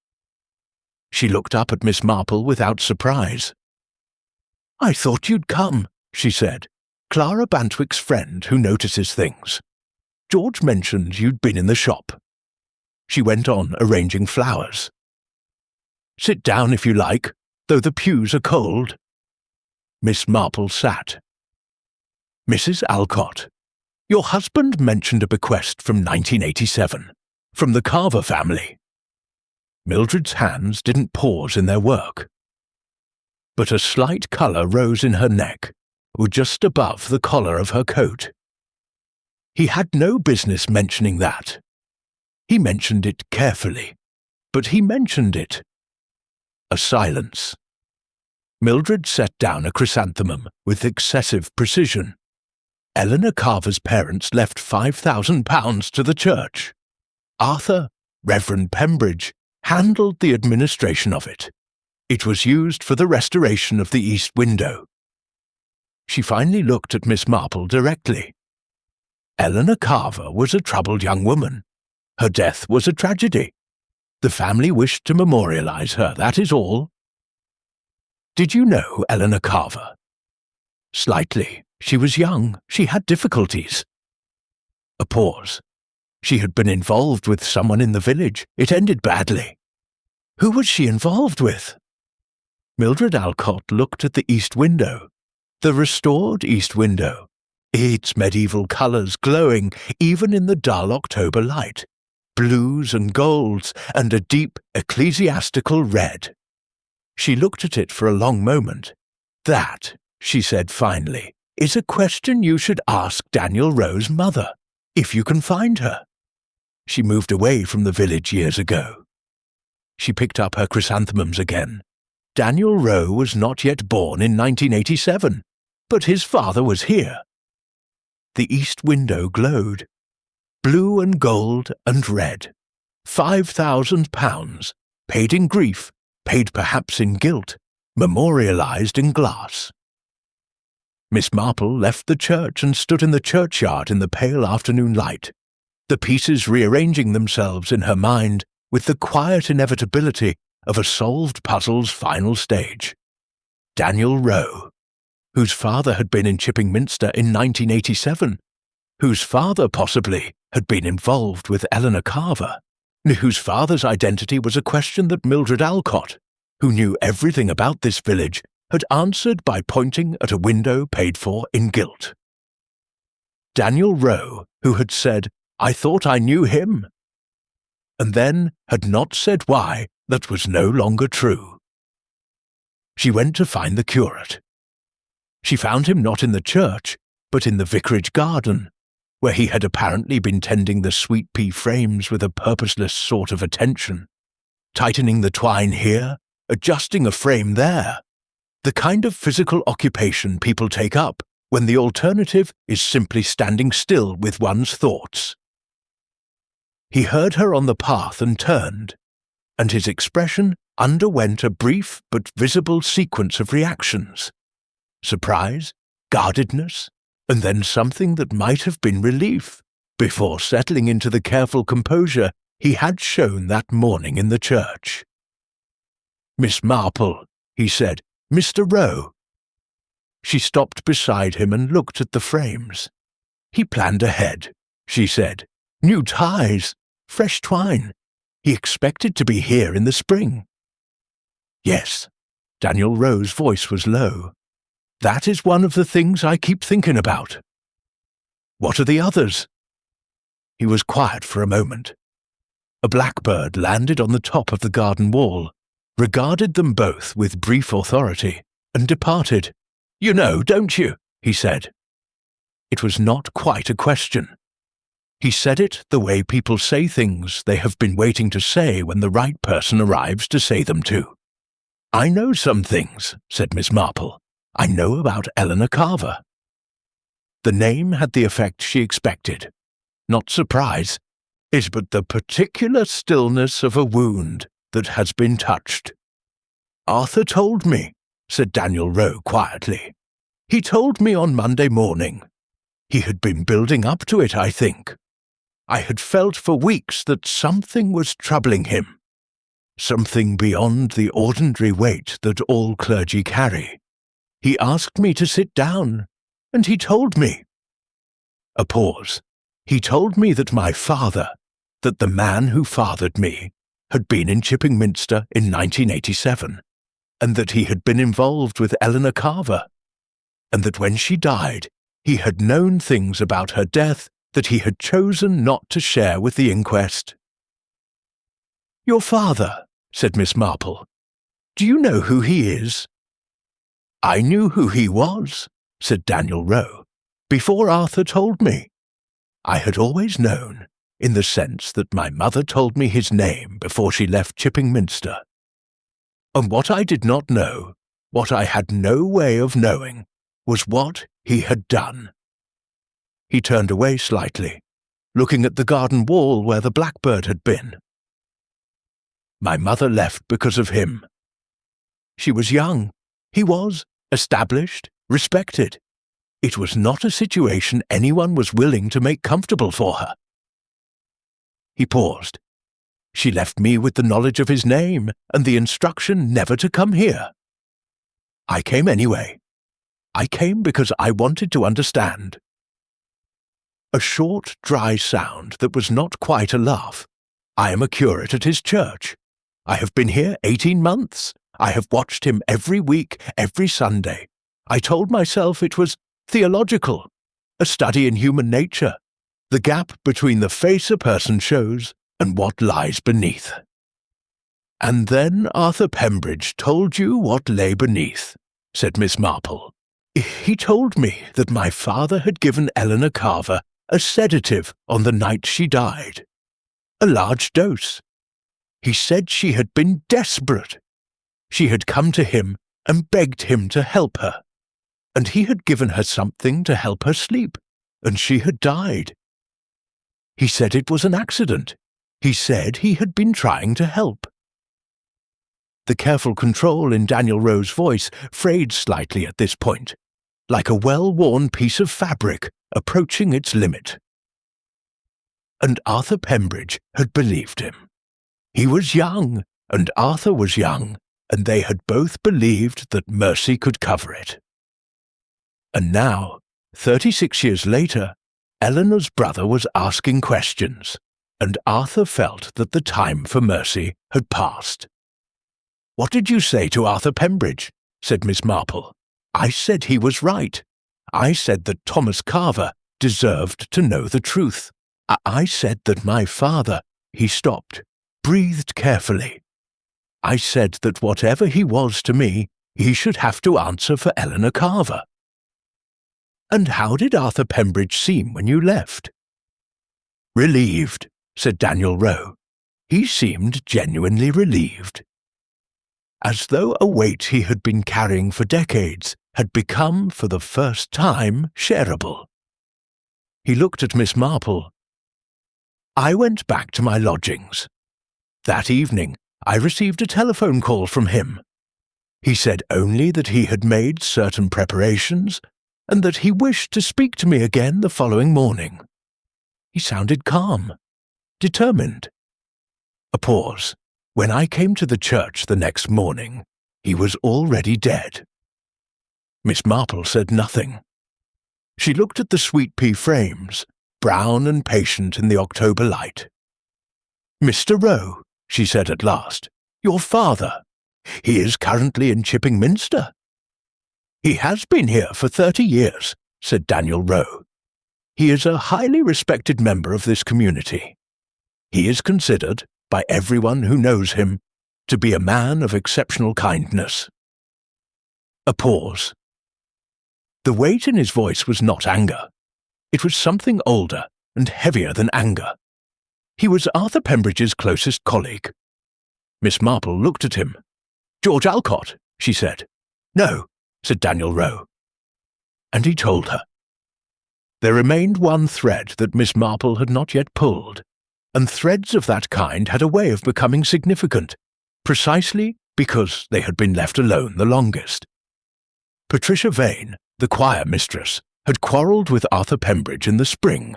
She looked up at Miss Marple without surprise. "I thought you'd come," she said. "Clara Bantwick's friend who notices things. George mentioned you'd been in the shop." She went on arranging flowers. "Sit down if you like, though the pews are cold." Miss Marple sat. "Mrs. Alcott, your husband mentioned a bequest from 1987, from the Carver family." Mildred's hands didn't pause in their work. But a slight colour rose in her neck, or just above the collar of her coat. He had no business mentioning that. He mentioned it carefully, but he mentioned it. A silence. Mildred set down a chrysanthemum with excessive precision. Eleanor Carver's parents left £5,000 to the church. Arthur, Reverend Pembridge, handled the administration of it. It was used for the restoration of the east window. She finally looked at Miss Marple directly. Eleanor Carver was a troubled young woman. Her death was a tragedy. The family wished to memorialize her, that is all. Did you know Eleanor Carver? Slightly. She was young. She had difficulties. A pause. She had been involved with someone in the village. It ended badly. Who was she involved with? Mildred Alcott looked at the east window, the restored east window, its medieval colours glowing even in the dull October light, blues and golds and a deep ecclesiastical red. She looked at it for a long moment. That, she said finally, is a question you should ask Daniel Rowe's mother, if you can find her. She moved away from the village years ago. She picked up her chrysanthemums again. Daniel Rowe was not yet born in 1987, but his father was here. The east window glowed, blue and gold and red. £5,000, paid in grief, paid perhaps in guilt, memorialised in glass. Miss Marple left the church and stood in the churchyard in the pale afternoon light, the pieces rearranging themselves in her mind with the quiet inevitability of a solved puzzle's final stage. Daniel Rowe, whose father had been in Chipping Minster in 1987, whose father possibly had been involved with Eleanor Carver, whose father's identity was a question that Mildred Alcott, who knew everything about this village, had answered by pointing at a window paid for in gilt. Daniel Rowe, who had said, "I thought I knew him," and then had not said why that was no longer true. She went to find the curate. She found him not in the church, but in the vicarage garden, where he had apparently been tending the sweet pea frames with a purposeless sort of attention, tightening the twine here, adjusting a frame there, the kind of physical occupation people take up when the alternative is simply standing still with one's thoughts. He heard her on the path and turned, and his expression underwent a brief but visible sequence of reactions: surprise, guardedness, and then something that might have been relief, before settling into the careful composure he had shown that morning in the church. "Miss Marple," he said, "Mr. Rowe." She stopped beside him and looked at the frames. "He planned ahead," she said. "New ties, fresh twine. He expected to be here in the spring." "Yes," Daniel Rowe's voice was low. "That is one of the things I keep thinking about." "What are the others?" He was quiet for a moment. A blackbird landed on the top of the garden wall, regarded them both with brief authority, and departed. "You know, don't you?" he said. It was not quite a question. He said it the way people say things they have been waiting to say when the right person arrives to say them to. "I know some things," said Miss Marple. "I know about Eleanor Carver." The name had the effect she expected. Not surprise. It's but the particular stillness of a wound that has been touched. "Arthur told me," said Daniel Rowe quietly. "He told me on Monday morning. He had been building up to it, I think. I had felt for weeks that something was troubling him. Something beyond the ordinary weight that all clergy carry. He asked me to sit down, and he told me." A pause. "He told me that my father, that the man who fathered me, had been in Chipping Minster in 1987, and that he had been involved with Eleanor Carver, and that when she died, he had known things about her death that he had chosen not to share with the inquest." "Your father," said Miss Marple. "Do you know who he is?" "I knew who he was," said Daniel Rowe, "before Arthur told me. I had always known, in the sense that my mother told me his name before she left Chipping Minster. And what I did not know, what I had no way of knowing, was what he had done." He turned away slightly, looking at the garden wall where the blackbird had been. "My mother left because of him. She was young. He was established, respected. It was not a situation anyone was willing to make comfortable for her." He paused. "She left me with the knowledge of his name and the instruction never to come here. I came anyway. I came because I wanted to understand." a short, dry sound that was not quite a laugh. "I am a curate at his church. I have been here 18 months. I have watched him every week, every Sunday. I told myself it was theological, a study in human nature, the gap between the face a person shows and what lies beneath." "And then Arthur Pembridge told you what lay beneath," said Miss Marple. "He told me that my father had given Eleanor Carver a sedative on the night she died. A large dose. He said she had been desperate. She had come to him and begged him to help her, and he had given her something to help her sleep, and she had died. He said it was an accident. He said he had been trying to help." The careful control in Daniel Rowe's voice frayed slightly at this point, like a well-worn piece of fabric approaching its limit. And Arthur Pembridge had believed him. He was young, and Arthur was young, and they had both believed that mercy could cover it. And now, 36 years later, Eleanor's brother was asking questions, and Arthur felt that the time for mercy had passed. "What did you say to Arthur Pembridge?" said Miss Marple. "I said he was right. I said that Thomas Carver deserved to know the truth. I said that my father—" He stopped, breathed carefully. "I said that whatever he was to me, he should have to answer for Eleanor Carver." "And how did Arthur Pembridge seem when you left?" "Relieved," said Daniel Rowe. "He seemed genuinely relieved. As though a weight he had been carrying for decades had become, for the first time, shareable." He looked at Miss Marple. "I went back to my lodgings. That evening I received a telephone call from him. He said only that he had made certain preparations and that he wished to speak to me again the following morning. He sounded calm, determined." A pause. "When I came to the church the next morning, he was already dead." Miss Marple said nothing. She looked at the sweet pea frames, brown and patient in the October light. "Mr. Rowe," she said at last, "your father. He is currently in Chipping Minster." "He has been here for 30 years, said Daniel Rowe. "He is a highly respected member of this community. He is considered, by everyone who knows him, to be a man of exceptional kindness." A pause. The weight in his voice was not anger. It was something older and heavier than anger. He was Arthur Pembridge's closest colleague. Miss Marple looked at him. "George Alcott," she said. "No," said Daniel Rowe. And he told her. There remained one thread that Miss Marple had not yet pulled, and threads of that kind had a way of becoming significant, precisely because they had been left alone the longest. Patricia Vane, the choir mistress, had quarrelled with Arthur Pembridge in the spring.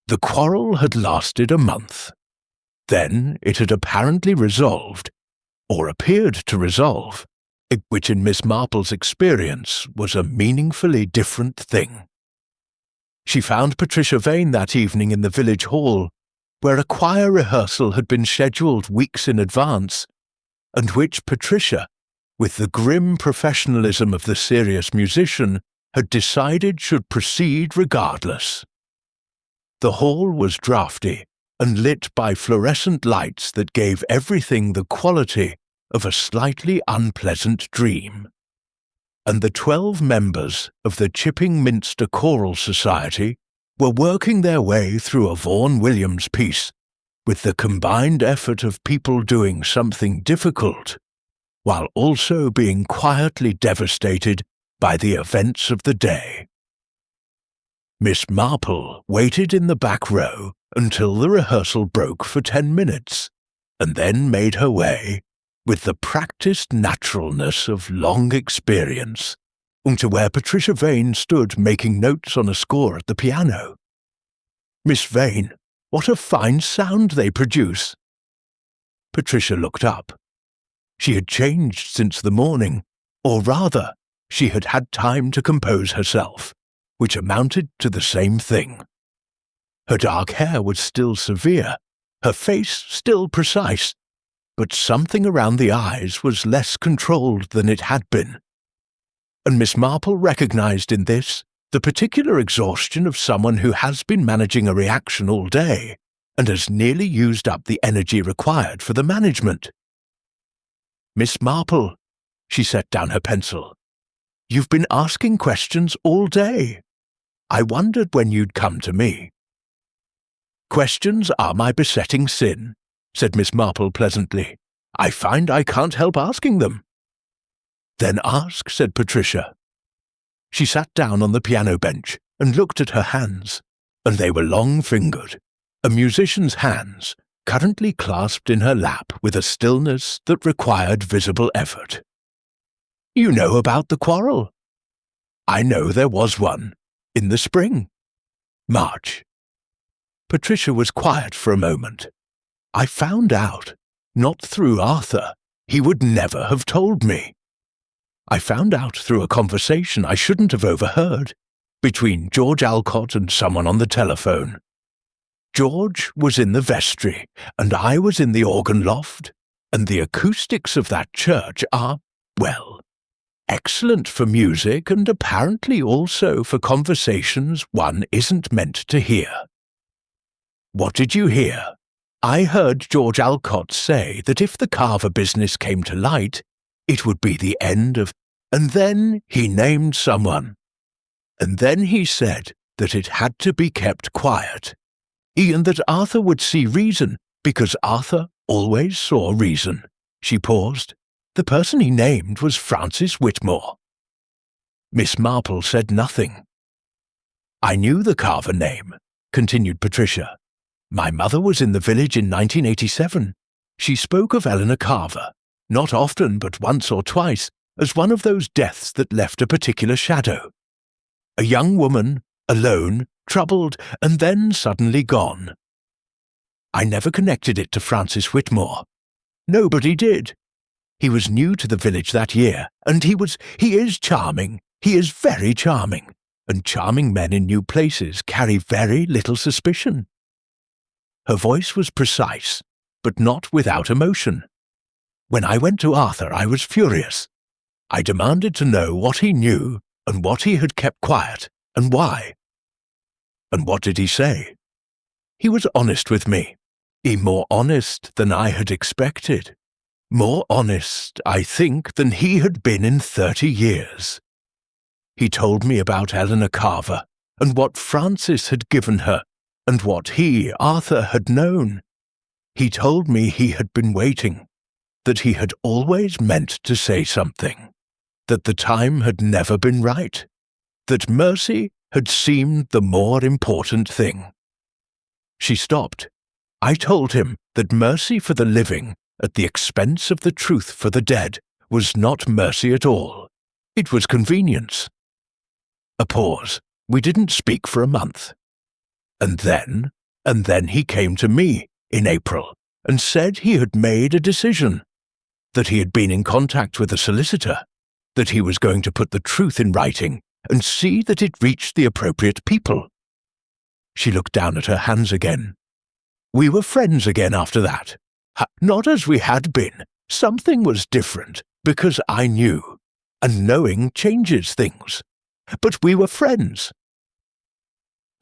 The quarrel had lasted a month. Then it had apparently resolved, or appeared to resolve, which in Miss Marple's experience was a meaningfully different thing. She found Patricia Vane that evening in the village hall, where a choir rehearsal had been scheduled weeks in advance, and which Patricia, with the grim professionalism of the serious musician, had decided should proceed regardless. The hall was draughty and lit by fluorescent lights that gave everything the quality of a slightly unpleasant dream. And the 12 members of the Chipping Minster Choral Society were working their way through a Vaughan Williams piece with the combined effort of people doing something difficult, while also being quietly devastated by the events of the day. Miss Marple waited in the back row until the rehearsal broke for 10 minutes, and then made her way, with the practised naturalness of long experience, to where Patricia Vane stood making notes on a score at the piano. "Miss Vane, what a fine sound they produce!" Patricia looked up. She had changed since the morning, or rather, she had had time to compose herself, which amounted to the same thing. Her dark hair was still severe, her face still precise, but something around the eyes was less controlled than it had been. And Miss Marple recognized in this the particular exhaustion of someone who has been managing a reaction all day and has nearly used up the energy required for the management. "Miss Marple," she set down her pencil, "you've been asking questions all day. I wondered when you'd come to me." "Questions are my besetting sin," said Miss Marple pleasantly. "I find I can't help asking them." "Then ask," said Patricia. She sat down on the piano bench and looked at her hands, and they were long-fingered, a musician's hands, currently clasped in her lap with a stillness that required visible effort. "You know about the quarrel?" "I know there was one. In the spring. March." Patricia was quiet for a moment. "I found out, not through Arthur. He would never have told me. I found out through a conversation I shouldn't have overheard, between George Alcott and someone on the telephone. George was in the vestry, and I was in the organ loft, and the acoustics of that church are, well, excellent for music and apparently also for conversations one isn't meant to hear." "What did you hear?" "I heard George Alcott say that if the Carver business came to light, it would be the end of—" and then he named someone. "And then he said that it had to be kept quiet, and that Arthur would see reason, because Arthur always saw reason." She paused. "The person he named was Francis Whitmore." Miss Marple said nothing. "I knew the Carver name," continued Patricia. "My mother was in the village in 1987. She spoke of Eleanor Carver, not often but once or twice, as one of those deaths that left a particular shadow. A young woman, alone, troubled, and then suddenly gone. I never connected it to Francis Whitmore. Nobody did. He was new to the village that year, and he is charming. He is very charming, and charming men in new places carry very little suspicion." Her voice was precise, but not without emotion. "When I went to Arthur, I was furious. I demanded to know what he knew and what he had kept quiet, and why." "And what did he say?" "He was honest with me. More honest than I had expected. More honest, I think, than he had been in 30 years. He told me about Eleanor Carver, and what Francis had given her, and what he, Arthur, had known. He told me he had been waiting, that he had always meant to say something, that the time had never been right, that mercy had seemed the more important thing." She stopped. "I told him that mercy for the living at the expense of the truth for the dead was not mercy at all. It was convenience." A pause. We didn't speak for a month. And then he came to me in April and said he had made a decision, that he had been in contact with a solicitor, that he was going to put the truth in writing and see that it reached the appropriate people. She looked down at her hands again. "We were friends again after that. Not as we had been. Something was different, because I knew, and knowing changes things. But we were friends."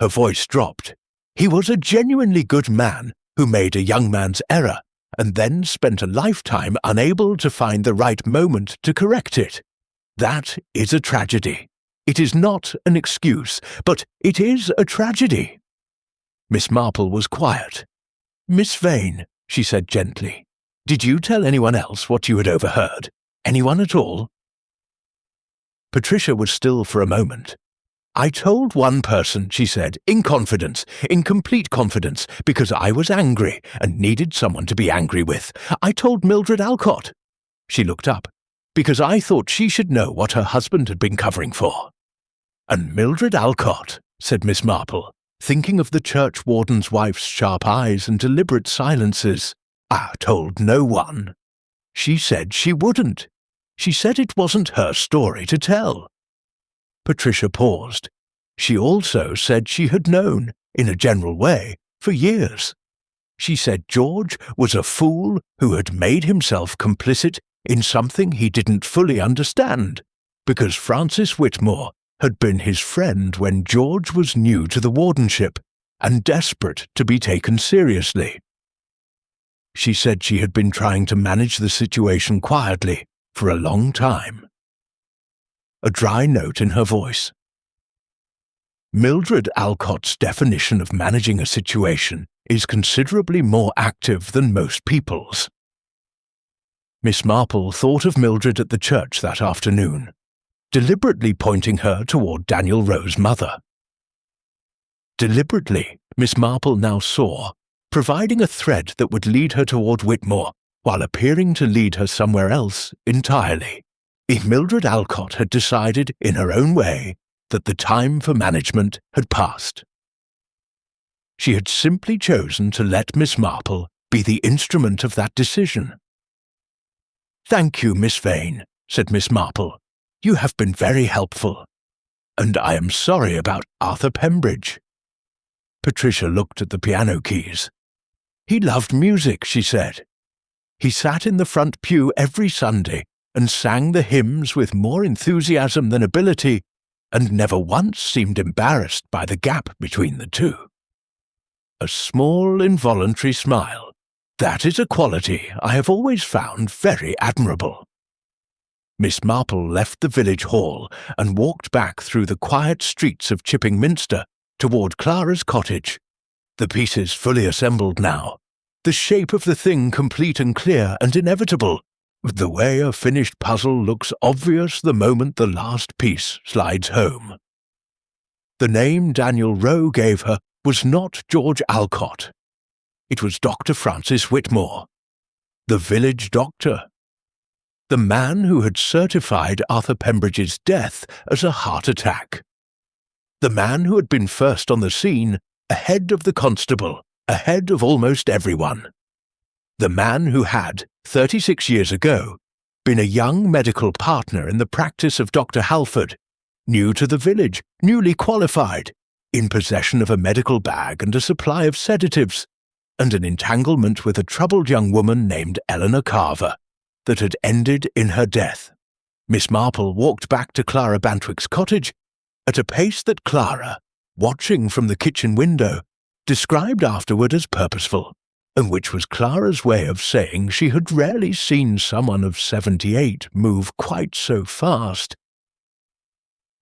Her voice dropped. "He was a genuinely good man who made a young man's error and then spent a lifetime unable to find the right moment to correct it. That is a tragedy. It is not an excuse, but it is a tragedy." Miss Marple was quiet. "Miss Vane," she said gently, "did you tell anyone else what you had overheard? Anyone at all?" Patricia was still for a moment. "I told one person," she said, "in confidence, in complete confidence, because I was angry and needed someone to be angry with. I told Mildred Alcott." She looked up. "Because I thought she should know what her husband had been covering for." "And Mildred Alcott," said Miss Marple, thinking of the churchwarden's wife's sharp eyes and deliberate silences, told no one. She said she wouldn't. She said it wasn't her story to tell." Patricia paused. "She also said she had known, in a general way, for years. She said George was a fool who had made himself complicit in something he didn't fully understand, because Francis Whitmore had been his friend when George was new to the wardenship and desperate to be taken seriously. She said she had been trying to manage the situation quietly for a long time. A dry note in her voice. Mildred Alcott's definition of managing a situation is considerably more active than most people's. Miss Marple thought of Mildred at the church that afternoon, deliberately pointing her toward Daniel Rowe's mother. Deliberately, Miss Marple now saw, providing a thread that would lead her toward Whitmore, while appearing to lead her somewhere else entirely. If Mildred Alcott had decided in her own way that the time for management had passed. She had simply chosen to let Miss Marple be the instrument of that decision. "Thank you, Miss Vane," said Miss Marple. "You have been very helpful. And I am sorry about Arthur Pembridge." Patricia looked at the piano keys. "He loved music," she said. "He sat in the front pew every Sunday and sang the hymns with more enthusiasm than ability, and never once seemed embarrassed by the gap between the two." A small, involuntary smile. "That is a quality I have always found very admirable." Miss Marple left the village hall and walked back through the quiet streets of Chipping Minster toward Clara's cottage, the pieces fully assembled now, the shape of the thing complete and clear and inevitable, the way a finished puzzle looks obvious the moment the last piece slides home. The name Daniel Rowe gave her was not George Alcott. It was Dr. Francis Whitmore, the village doctor, the man who had certified Arthur Pembridge's death as a heart attack, the man who had been first on the scene, ahead of the constable, ahead of almost everyone, the man who had, 36 years ago, been a young medical partner in the practice of Dr. Halford, new to the village, newly qualified, in possession of a medical bag and a supply of sedatives, and an entanglement with a troubled young woman named Eleanor Carver that had ended in her death. Miss Marple walked back to Clara Bantwick's cottage at a pace that Clara, watching from the kitchen window, described afterward as purposeful, and which was Clara's way of saying she had rarely seen someone of 78 move quite so fast.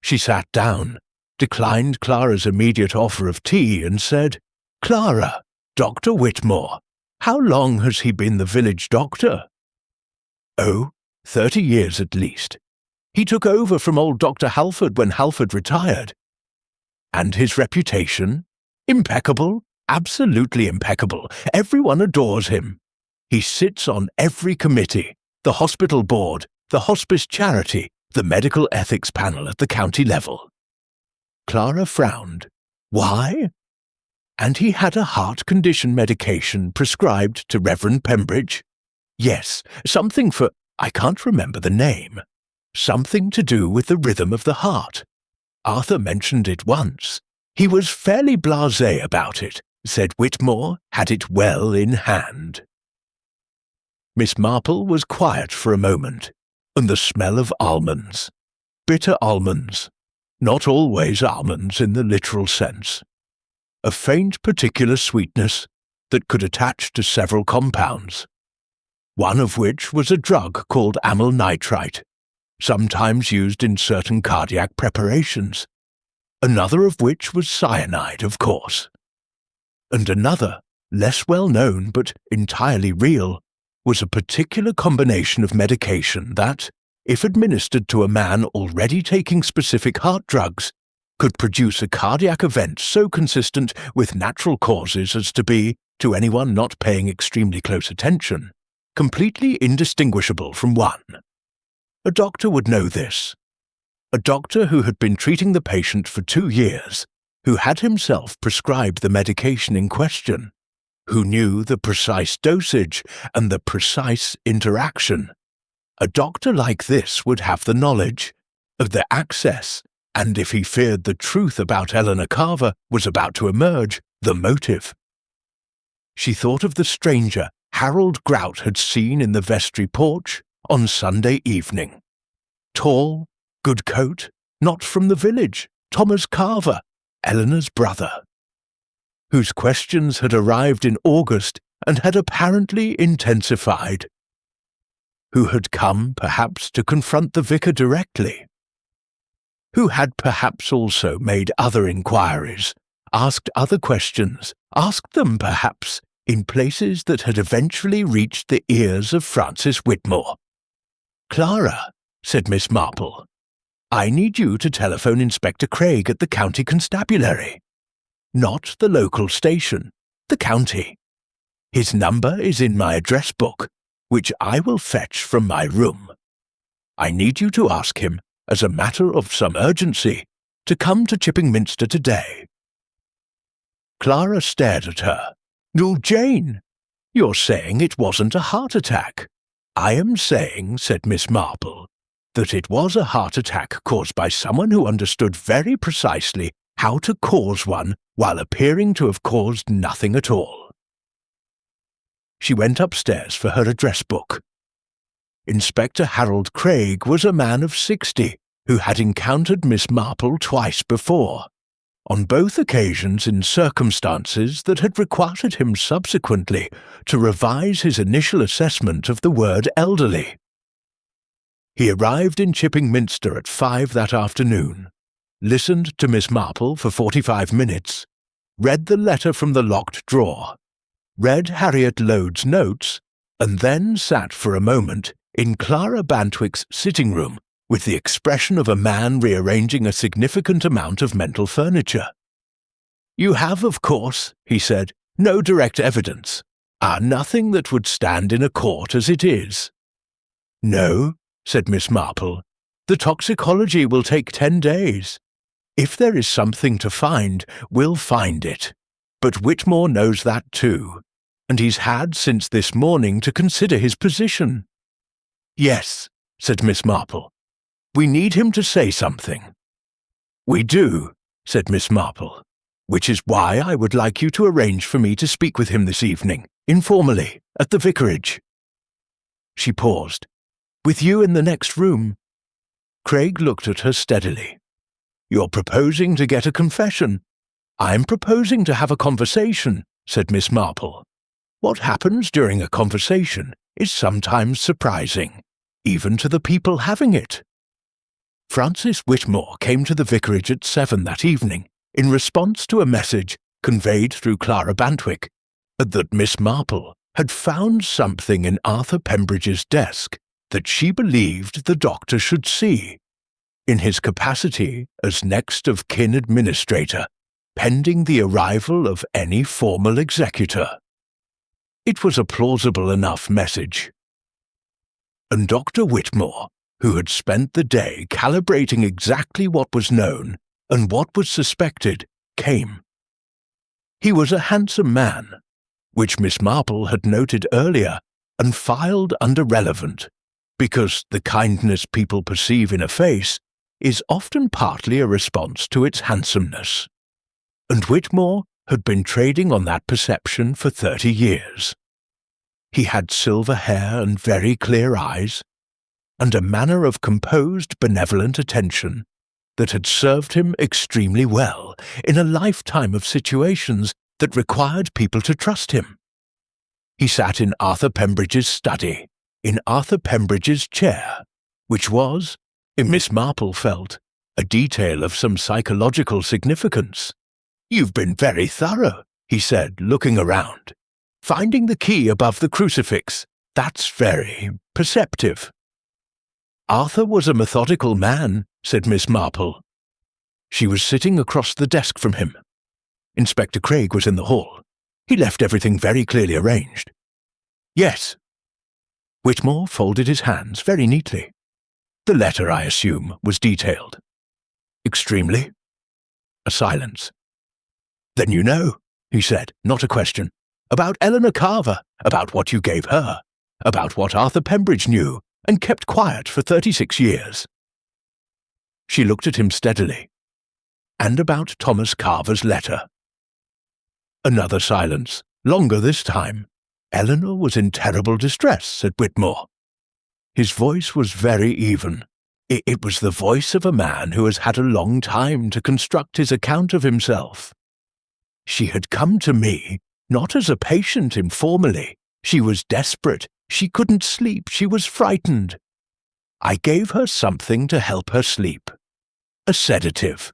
She sat down, declined Clara's immediate offer of tea, and said, "Clara, Dr. Whitmore, how long has he been the village doctor?" "Oh, 30 years at least. He took over from old Dr. Halford when Halford retired." "And his reputation? Impeccable, absolutely impeccable. Everyone adores him. He sits on every committee, the hospital board, the hospice charity, the medical ethics panel at the county level." Clara frowned. "Why?" "And he had a heart condition medication prescribed to Reverend Pembridge? Yes, something for, I can't remember the name. Something to do with the rhythm of the heart. Arthur mentioned it once. He was fairly blasé about it, said Whitmore had it well in hand." Miss Marple was quiet for a moment, and the smell of almonds. Bitter almonds. Not always almonds in the literal sense. A faint particular sweetness that could attach to several compounds, one of which was a drug called amyl nitrite, sometimes used in certain cardiac preparations, another of which was cyanide, of course, and another, less well known but entirely real, was a particular combination of medication that, if administered to a man already taking specific heart drugs, could produce a cardiac event so consistent with natural causes as to be, to anyone not paying extremely close attention, completely indistinguishable from one. A doctor would know this. A doctor who had been treating the patient for 2 years, who had himself prescribed the medication in question, who knew the precise dosage and the precise interaction. A doctor like this would have the knowledge of the access and if he feared the truth about Eleanor Carver was about to emerge, the motive. She thought of the stranger Harold Grout had seen in the vestry porch on Sunday evening. Tall, good coat, not from the village, Thomas Carver, Eleanor's brother, whose questions had arrived in August and had apparently intensified, who had come perhaps to confront the vicar directly, who had perhaps also made other inquiries, asked other questions, asked them perhaps in places that had eventually reached the ears of Francis Whitmore. "Clara," said Miss Marple, "I need you to telephone Inspector Craig at the county constabulary. Not the local station, the county. His number is in my address book, which I will fetch from my room. I need you to ask him, as a matter of some urgency, to come to Chipping Minster today." Clara stared at her. "Oh, Jane, you're saying it wasn't a heart attack." "I am saying," said Miss Marple, "that it was a heart attack caused by someone who understood very precisely how to cause one while appearing to have caused nothing at all." She went upstairs for her address book. Inspector Harold Craig was a man of 60 who had encountered Miss Marple twice before, on both occasions in circumstances that had required him subsequently to revise his initial assessment of the word elderly. He arrived in Chipping Minster at 5 that afternoon, listened to Miss Marple for 45 minutes, read the letter from the locked drawer, read Harriet Lode's notes, and then sat for a moment in Clara Bantwick's sitting room with the expression of a man rearranging a significant amount of mental furniture. "You have, of course," he said, "no direct evidence. Nothing that would stand in a court as it is." "No," said Miss Marple. "The toxicology will take 10 days. If there is something to find, we'll find it. But Whitmore knows that too, and he's had since this morning to consider his position." "Yes," said Miss Marple. "We need him to say something." "We do," said Miss Marple, "which is why I would like you to arrange for me to speak with him this evening, informally, at the vicarage." She paused. "With you in the next room?" Craig looked at her steadily. "You're proposing to get a confession." "I'm proposing to have a conversation," said Miss Marple. "What happens during a conversation is sometimes surprising, even to the people having it." Francis Whitmore came to the vicarage at 7 that evening in response to a message conveyed through Clara Bantwick that Miss Marple had found something in Arthur Pembridge's desk that she believed the doctor should see, in his capacity as next of kin administrator, pending the arrival of any formal executor. It was a plausible enough message. And Dr. Whitmore, who had spent the day calibrating exactly what was known and what was suspected, came. He was a handsome man, which Miss Marple had noted earlier and filed under relevant, because the kindness people perceive in a face is often partly a response to its handsomeness. And Whitmore had been trading on that perception for 30 years. He had silver hair and very clear eyes, and a manner of composed, benevolent attention that had served him extremely well in a lifetime of situations that required people to trust him. He sat in Arthur Pembridge's study, in Arthur Pembridge's chair, which was, Miss Marple felt, a detail of some psychological significance. "You've been very thorough," he said, looking around. "Finding the key above the crucifix, that's very perceptive." "Arthur was a methodical man," said Miss Marple. She was sitting across the desk from him. Inspector Craig was in the hall. He left everything very clearly arranged. "Yes." Whitmore folded his hands very neatly. "The letter, I assume, was detailed." "Extremely." A silence. "Then you know," he said, not a question, "about Eleanor Carver, about what you gave her, about what Arthur Pembridge knew and kept quiet for 36 years. She looked at him steadily. "And about Thomas Carver's letter." Another silence, longer this time. "Eleanor was in terrible distress," said Whitmore. His voice was very even. It was the voice of a man who has had a long time to construct his account of himself. "She had come to me, not as a patient informally. She was desperate. She couldn't sleep. She was frightened. I gave her something to help her sleep. A sedative.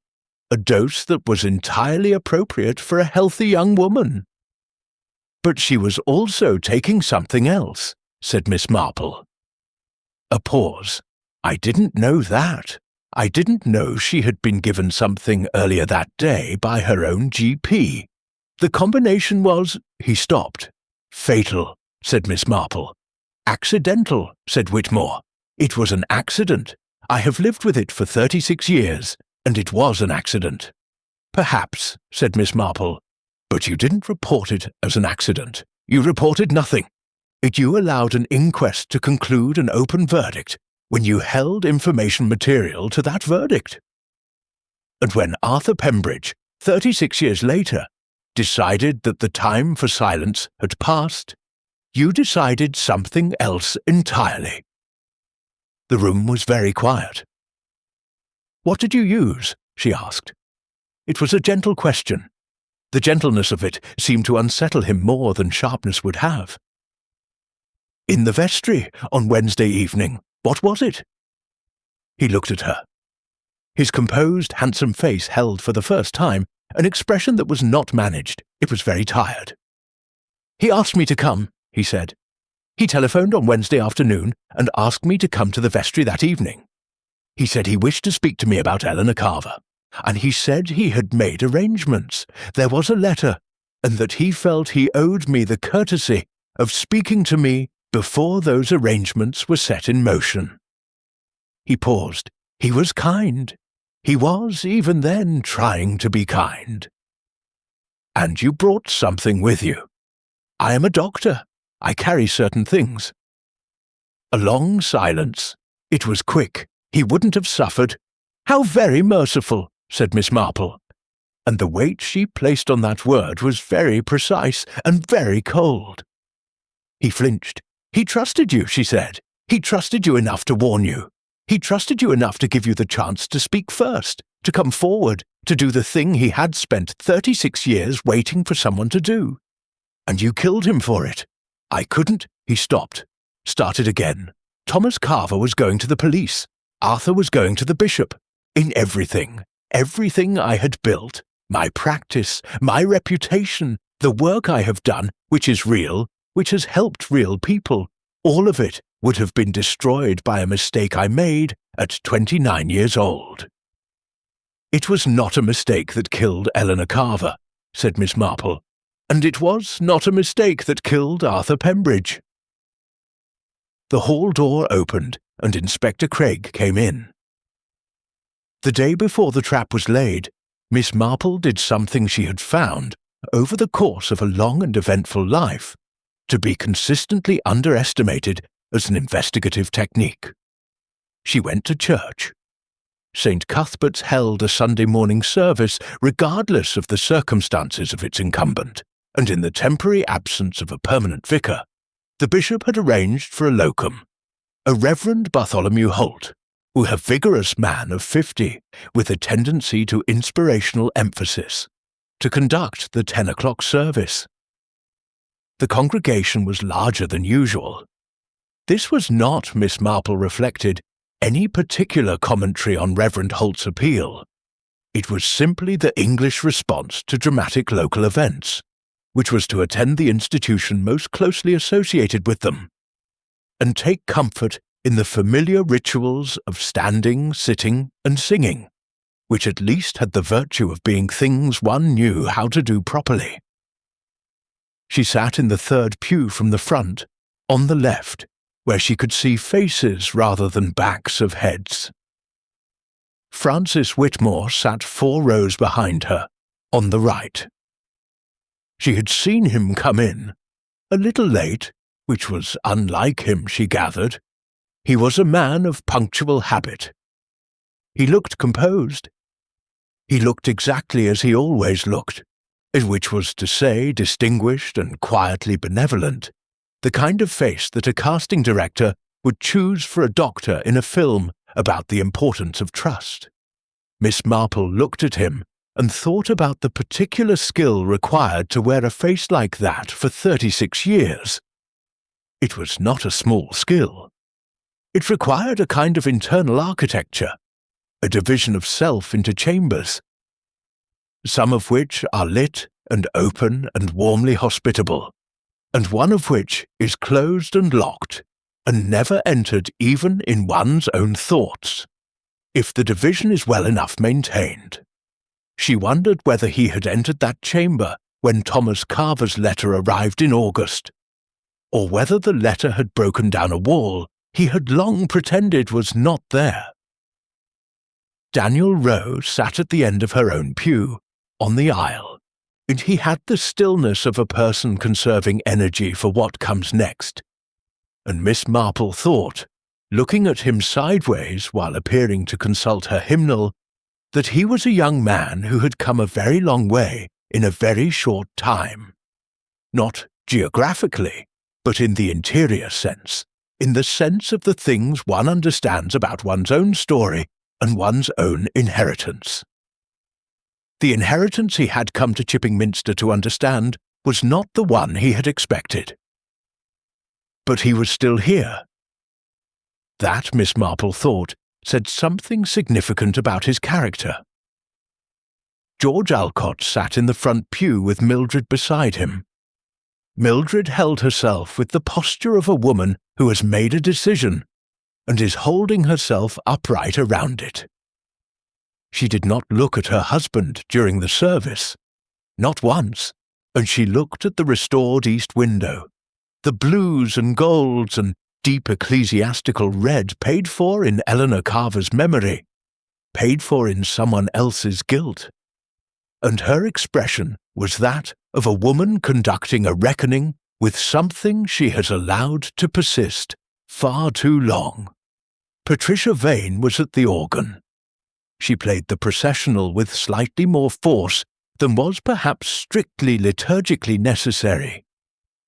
A dose that was entirely appropriate for a healthy young woman." "But she was also taking something else," said Miss Marple. A pause. "I didn't know that. I didn't know she had been given something earlier that day by her own GP. The combination was—" He stopped. "Fatal," said Miss Marple. "Accidental," said Whitmore. "It was an accident. I have lived with it for 36 years, and it was an accident." "Perhaps," said Miss Marple. "But you didn't report it as an accident. You reported nothing. You allowed an inquest to conclude an open verdict when you held information material to that verdict. And when Arthur Pembridge, 36 years later, decided that the time for silence had passed, you decided something else entirely." The room was very quiet. "What did you use?" she asked. It was a gentle question. The gentleness of it seemed to unsettle him more than sharpness would have. "In the vestry on Wednesday evening. What was it?" He looked at her. His composed, handsome face held for the first time an expression that was not managed. It was very tired. "He asked me to come," he said. "He telephoned on Wednesday afternoon and asked me to come to the vestry that evening. He said he wished to speak to me about Eleanor Carver, and he said he had made arrangements. There was a letter, and that he felt he owed me the courtesy of speaking to me before those arrangements were set in motion." He paused. He was kind. He was, even then, trying to be kind. "And you brought something with you. I am a doctor. I carry certain things." A long silence. It was quick. He wouldn't have suffered. "How very merciful," said Miss Marple. And the weight she placed on that word was very precise and very cold. He flinched. "He trusted you," she said. "He trusted you enough to warn you. He trusted you enough to give you the chance to speak first, to come forward, to do the thing he had spent 36 years waiting for someone to do. And you killed him for it. I couldn't—" He stopped, started again. Thomas Carver was going to the police. Arthur was going to the bishop. In everything I had built, my practice, my reputation, the work I have done, which is real, which has helped real people, all of it would have been destroyed by a mistake I made at 29 years old. "It was not a mistake that killed Eleanor Carver," said Miss Marple, "and it was not a mistake that killed Arthur Pembridge." The hall door opened, and Inspector Craig came in. The day before the trap was laid, Miss Marple did something she had found, over the course of a long and eventful life, to be consistently underestimated as an investigative technique. She went to church. St. Cuthbert's held a Sunday morning service regardless of the circumstances of its incumbent, and in the temporary absence of a permanent vicar, the bishop had arranged for a locum, a Reverend Bartholomew Holt, a vigorous man of 50 with a tendency to inspirational emphasis, to conduct the 10 o'clock service. The congregation was larger than usual. This was not, Miss Marple reflected, any particular commentary on Reverend Holt's appeal. It was simply the English response to dramatic local events, which was to attend the institution most closely associated with them, and take comfort in the familiar rituals of standing, sitting, and singing, which at least had the virtue of being things one knew how to do properly. She sat in the third pew from the front, on the left, where she could see faces rather than backs of heads. Francis Whitmore sat 4 rows behind her, on the right. She had seen him come in, a little late, which was unlike him, she gathered. He was a man of punctual habit. He looked composed. He looked exactly as he always looked, which was to say distinguished and quietly benevolent, the kind of face that a casting director would choose for a doctor in a film about the importance of trust. Miss Marple looked at him and thought about the particular skill required to wear a face like that for 36 years. It was not a small skill. It required a kind of internal architecture, a division of self into chambers, some of which are lit and open and warmly hospitable, and one of which is closed and locked, and never entered even in one's own thoughts, if the division is well enough maintained. She wondered whether he had entered that chamber when Thomas Carver's letter arrived in August, or whether the letter had broken down a wall he had long pretended was not there. Daniel Rowe sat at the end of her own pew, on the aisle, and he had the stillness of a person conserving energy for what comes next. And Miss Marple thought, looking at him sideways while appearing to consult her hymnal, that he was a young man who had come a very long way in a very short time. Not geographically, but in the interior sense, in the sense of the things one understands about one's own story and one's own inheritance. The inheritance he had come to Chipping Minster to understand was not the one he had expected. But he was still here. That, Miss Marple thought, said something significant about his character. George Alcott sat in the front pew with Mildred beside him. Mildred held herself with the posture of a woman who has made a decision and is holding herself upright around it. She did not look at her husband during the service, not once, and she looked at the restored east window, the blues and golds and deep ecclesiastical red paid for in Eleanor Carver's memory, paid for in someone else's guilt. And her expression was that of a woman conducting a reckoning with something she has allowed to persist far too long. Patricia Vane was at the organ. She played the processional with slightly more force than was perhaps strictly liturgically necessary,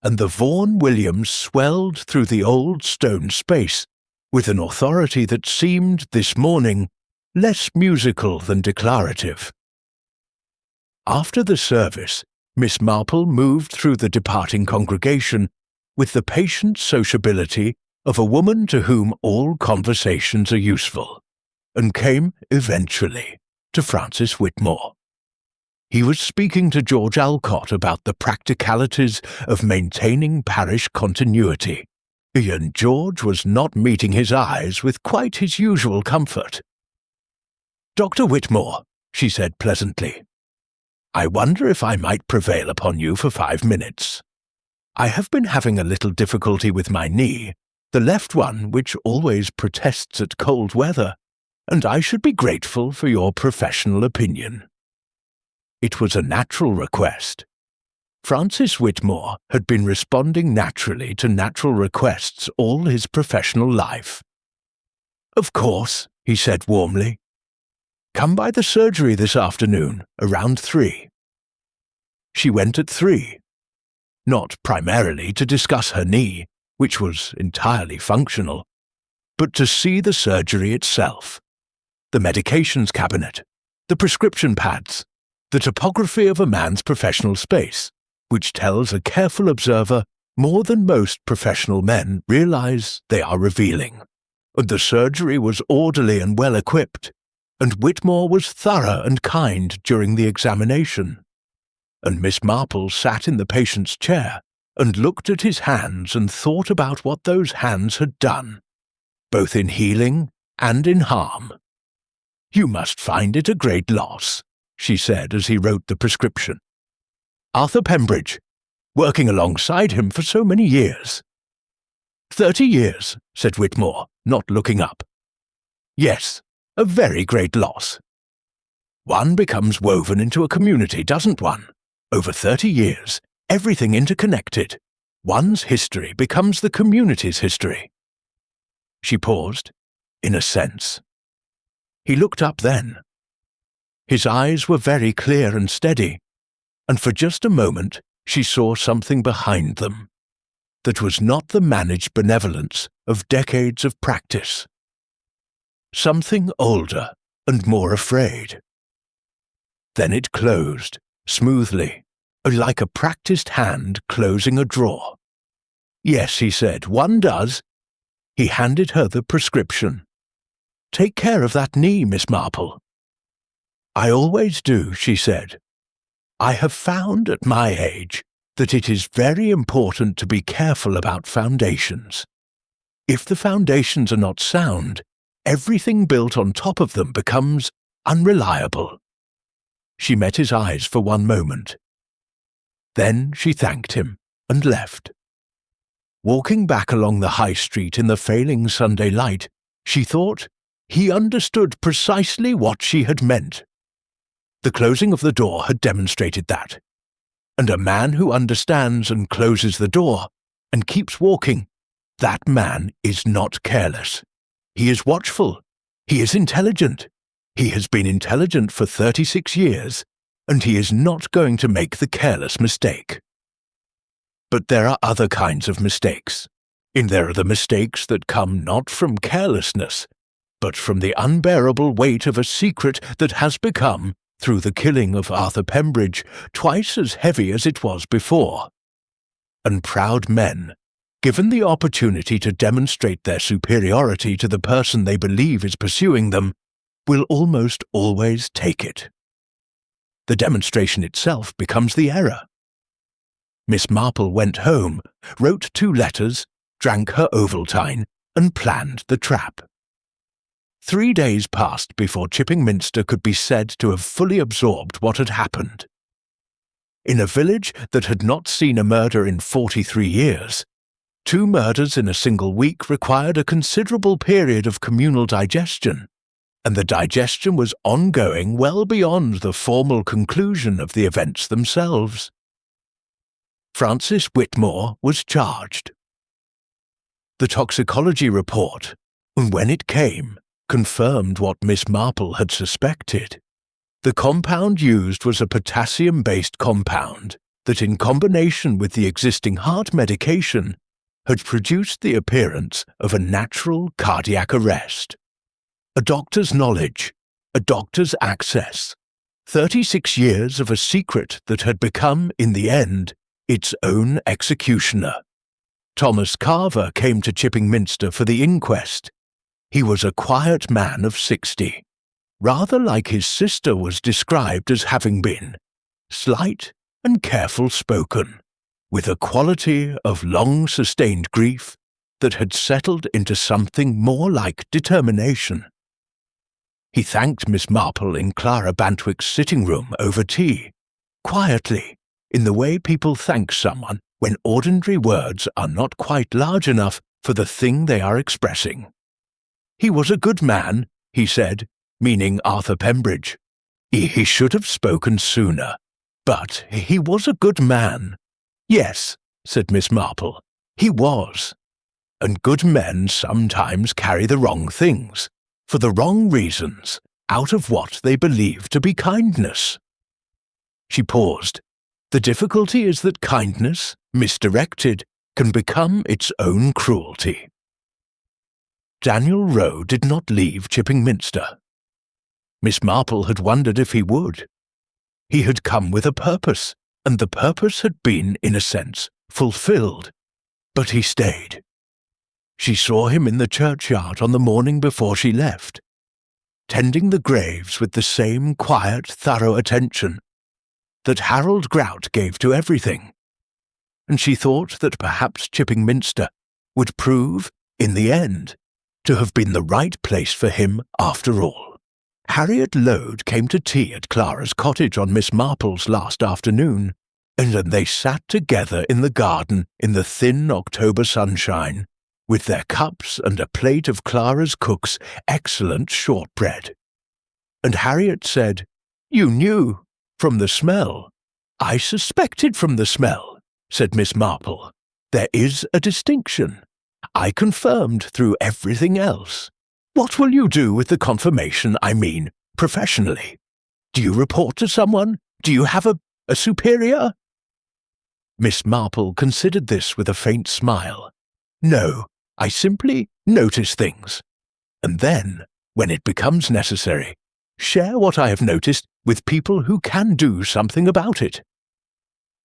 and the Vaughan Williams swelled through the old stone space with an authority that seemed, this morning, less musical than declarative. After the service, Miss Marple moved through the departing congregation with the patient sociability of a woman to whom all conversations are useful, and came, eventually, to Francis Whitmore. He was speaking to George Alcott about the practicalities of maintaining parish continuity, and George was not meeting his eyes with quite his usual comfort. "Dr. Whitmore," she said pleasantly, "I wonder if I might prevail upon you for 5 minutes. I have been having a little difficulty with my knee, the left one which always protests at cold weather, and I should be grateful for your professional opinion." It was a natural request. Francis Whitmore had been responding naturally to natural requests all his professional life. "Of course," he said warmly. "Come by the surgery this afternoon, around 3. She went at 3. Not primarily to discuss her knee, which was entirely functional, but to see the surgery itself, the medications cabinet, the prescription pads, the topography of a man's professional space, which tells a careful observer more than most professional men realize they are revealing. And the surgery was orderly and well equipped, and Whitmore was thorough and kind during the examination. And Miss Marple sat in the patient's chair and looked at his hands and thought about what those hands had done, both in healing and in harm. "You must find it a great loss," she said as he wrote the prescription. "Arthur Pembridge, working alongside him for so many years." 30 years, said Whitmore, not looking up. "Yes, a very great loss. One becomes woven into a community, doesn't one? Over 30 years, everything interconnected. One's history becomes the community's history." She paused, "in a sense." He looked up then. His eyes were very clear and steady, and for just a moment she saw something behind them that was not the managed benevolence of decades of practice. Something older and more afraid. Then it closed, smoothly, like a practiced hand closing a drawer. "Yes," he said, "one does." He handed her the prescription. "Take care of that knee, Miss Marple." "I always do," she said. "I have found at my age that it is very important to be careful about foundations. If the foundations are not sound, everything built on top of them becomes unreliable." She met his eyes for one moment. Then she thanked him and left. Walking back along the high street in the failing Sunday light, she thought he understood precisely what she had meant. The closing of the door had demonstrated that. And a man who understands and closes the door and keeps walking, that man is not careless. He is watchful. He is intelligent. He has been intelligent for 36 years, and he is not going to make the careless mistake. But there are other kinds of mistakes. And there are the mistakes that come not from carelessness, but from the unbearable weight of a secret that has become, through the killing of Arthur Pembridge, twice as heavy as it was before. And proud men, given the opportunity to demonstrate their superiority to the person they believe is pursuing them, will almost always take it. The demonstration itself becomes the error. Miss Marple went home, wrote 2 letters, drank her Ovaltine, and planned the trap. 3 days passed before Chipping Minster could be said to have fully absorbed what had happened. In a village that had not seen a murder in 43 years, 2 murders in a single week required a considerable period of communal digestion, and the digestion was ongoing well beyond the formal conclusion of the events themselves. Francis Whitmore was charged. The toxicology report, when it came, confirmed what Miss Marple had suspected. The compound used was a potassium-based compound that, in combination with the existing heart medication, had produced the appearance of a natural cardiac arrest. A doctor's knowledge, a doctor's access, 36 years of a secret that had become, in the end, its own executioner. Thomas Carver came to Chipping Minster for the inquest. He was a quiet man of 60, rather like his sister was described as having been, slight and careful-spoken, with a quality of long-sustained grief that had settled into something more like determination. He thanked Miss Marple in Clara Bantwick's sitting-room over tea, quietly, in the way people thank someone when ordinary words are not quite large enough for the thing they are expressing. "He was a good man," he said, meaning Arthur Pembridge. He should have spoken sooner, but he was a good man." "Yes," said Miss Marple, "he was. And good men sometimes carry the wrong things, for the wrong reasons, out of what they believe to be kindness." She paused. The difficulty is that kindness, misdirected, can become its own cruelty. Daniel Rowe did not leave Chipping Minster. Miss Marple had wondered if he would. He had come with a purpose, and the purpose had been, in a sense, fulfilled. But he stayed. She saw him in the churchyard on the morning before she left, tending the graves with the same quiet, thorough attention that Harold Grout gave to everything, and she thought that perhaps Chipping Minster would prove, in the end, to have been the right place for him after all. Harriet Lode came to tea at Clara's cottage on Miss Marple's last afternoon, and then they sat together in the garden in the thin October sunshine, with their cups and a plate of Clara's cook's excellent shortbread. And Harriet said, "You knew. From the smell." "I suspected from the smell," said Miss Marple. "There is a distinction. I confirmed through everything else. What will you do with the confirmation, I mean, professionally? Do you report to someone? Do you have a superior?" Miss Marple considered this with a faint smile. "No, I simply notice things. And then, when it becomes necessary, share what I have noticed with people who can do something about it."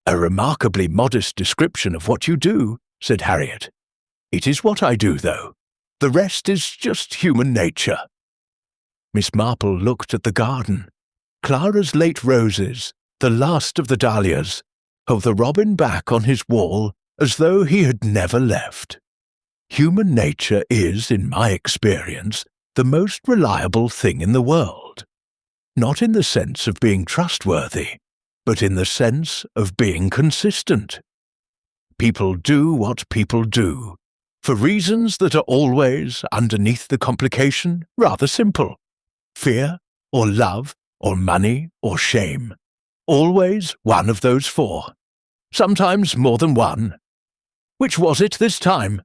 "A remarkably modest description of what you do," said Harriet. "It is what I do, though. The rest is just human nature." Miss Marple looked at the garden. Clara's late roses, the last of the dahlias, held the robin back on his wall as though he had never left. Human nature is, in my experience, the most reliable thing in the world. Not in the sense of being trustworthy, but in the sense of being consistent. People do what people do, for reasons that are always, underneath the complication, rather simple. Fear, or love, or money, or shame. Always one of those four. Sometimes more than one. Which was it this time?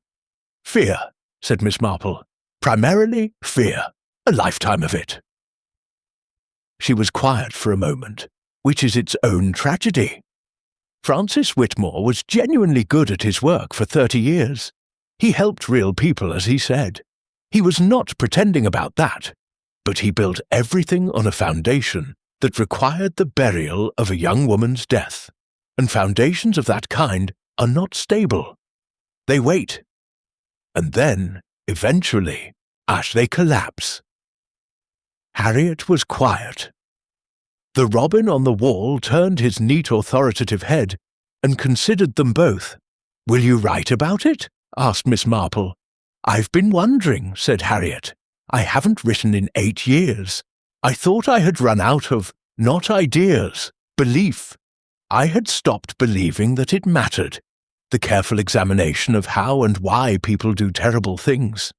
"Fear," said Miss Marple. "Primarily fear. A lifetime of it." She was quiet for a moment, which is its own tragedy. Francis Whitmore was genuinely good at his work for 30 years. He helped real people, as he said. He was not pretending about that, but he built everything on a foundation that required the burial of a young woman's death, and foundations of that kind are not stable. They wait. And then, eventually, they collapse. Harriet was quiet. The robin on the wall turned his neat authoritative head and considered them both. "Will you write about it?" asked Miss Marple. "I've been wondering," said Harriet. "I haven't written in 8 years. I thought I had run out of, not ideas, belief. I had stopped believing that it mattered, the careful examination of how and why people do terrible things."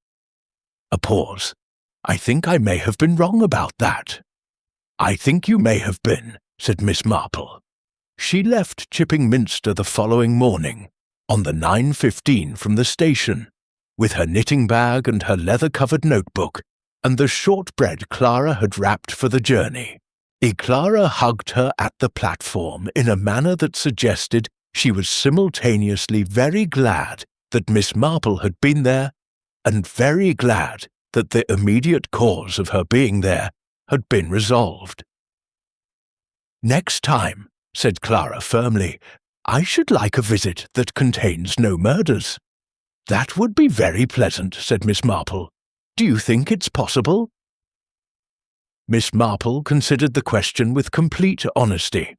A pause. "I think I may have been wrong about that." "I think you may have been," said Miss Marple. She left Chipping Minster the following morning, on the 9:15 from the station, with her knitting bag and her leather-covered notebook, and the shortbread Clara had wrapped for the journey. Clara hugged her at the platform in a manner that suggested she was simultaneously very glad that Miss Marple had been there, and very glad that the immediate cause of her being there had been resolved. "Next time," said Clara firmly, "I should like a visit that contains no murders." "That would be very pleasant," said Miss Marple. "Do you think it's possible?" Miss Marple considered the question with complete honesty.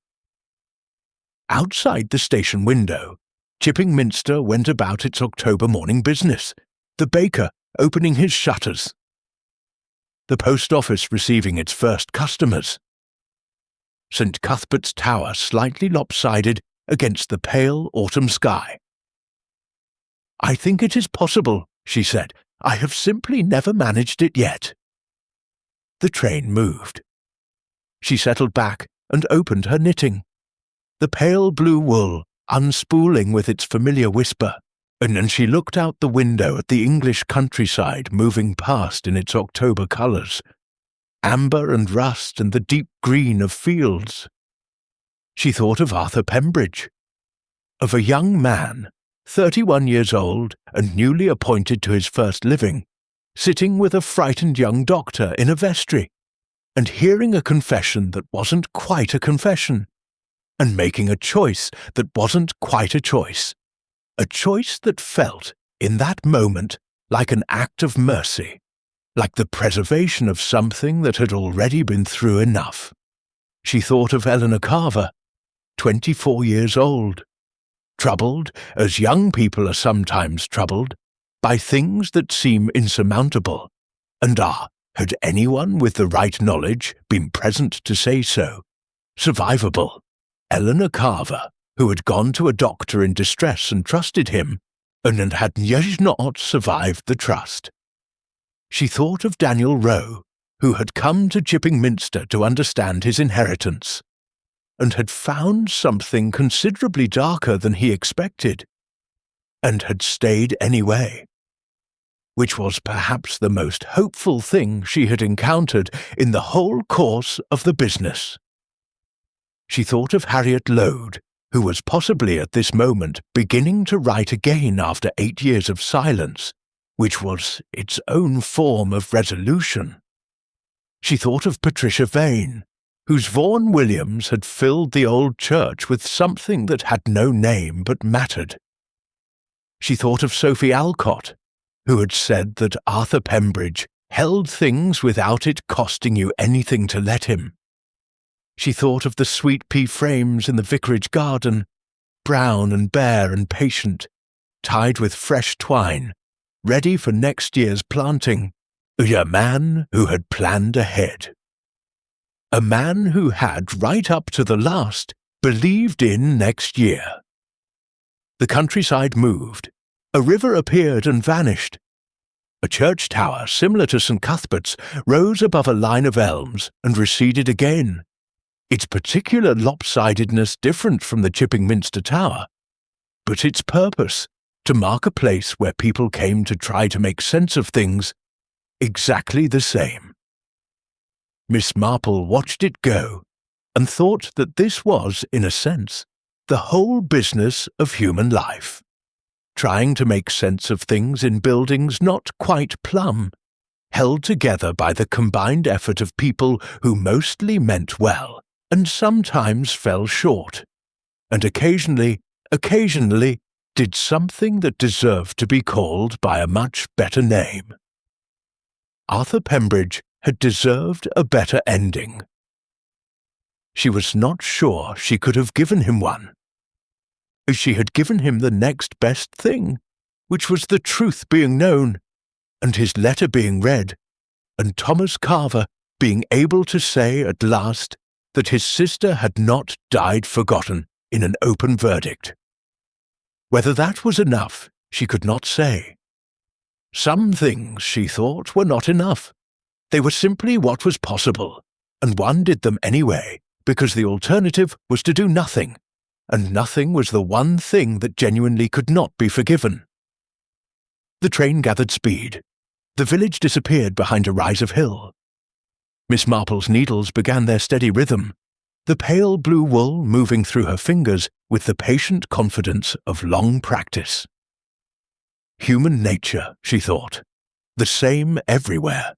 Outside the station window, Chipping Minster went about its October morning business, the baker opening his shutters, the post office receiving its first customers, St. Cuthbert's Tower slightly lopsided against the pale autumn sky. "I think it is possible," she said. "I have simply never managed it yet." The train moved. She settled back and opened her knitting. The pale blue wool unspooling with its familiar whisper, and then she looked out the window at the English countryside moving past in its October colours, amber and rust and the deep green of fields. She thought of Arthur Pembridge, of a young man, 31 years old and newly appointed to his first living, sitting with a frightened young doctor in a vestry, and hearing a confession that wasn't quite a confession, and making a choice that wasn't quite a choice that felt, in that moment, like an act of mercy, like the preservation of something that had already been through enough. She thought of Eleanor Carver, 24 years old, troubled, as young people are sometimes troubled, by things that seem insurmountable, and had anyone with the right knowledge been present to say so, survivable. Eleanor Carver, who had gone to a doctor in distress and trusted him, and had yet not survived the trust. She thought of Daniel Rowe, who had come to Chipping Minster to understand his inheritance, and had found something considerably darker than he expected, and had stayed anyway. which was perhaps the most hopeful thing she had encountered in the whole course of the business. She thought of Harriet Lode, who was possibly at this moment beginning to write again after 8 years of silence, which was its own form of resolution. She thought of Patricia Vane, whose Vaughan Williams had filled the old church with something that had no name but mattered. She thought of Sophie Alcott, who had said that Arthur Pembridge held things without it costing you anything to let him. She thought of the sweet pea frames in the vicarage garden, brown and bare and patient, tied with fresh twine, ready for next year's planting. A man who had planned ahead. A man who had, right up to the last, believed in next year. The countryside moved. A river appeared and vanished. A church tower, similar to St. Cuthbert's, rose above a line of elms and receded again, its particular lopsidedness different from the Chipping Minster Tower, but its purpose, to mark a place where people came to try to make sense of things, exactly the same. Miss Marple watched it go, and thought that this was, in a sense, the whole business of human life. Trying to make sense of things in buildings not quite plumb, held together by the combined effort of people who mostly meant well, and sometimes fell short, and occasionally, did something that deserved to be called by a much better name. Arthur Pembridge had deserved a better ending. She was not sure she could have given him one. She had given him the next best thing, which was the truth being known, and his letter being read, and Thomas Carver being able to say at last that his sister had not died forgotten in an open verdict. Whether that was enough, she could not say. Some things, she thought, were not enough. They were simply what was possible, and one did them anyway, because the alternative was to do nothing, and nothing was the one thing that genuinely could not be forgiven. The train gathered speed. The village disappeared behind a rise of hill. Miss Marple's needles began their steady rhythm, the pale blue wool moving through her fingers with the patient confidence of long practice. Human nature, she thought, the same everywhere,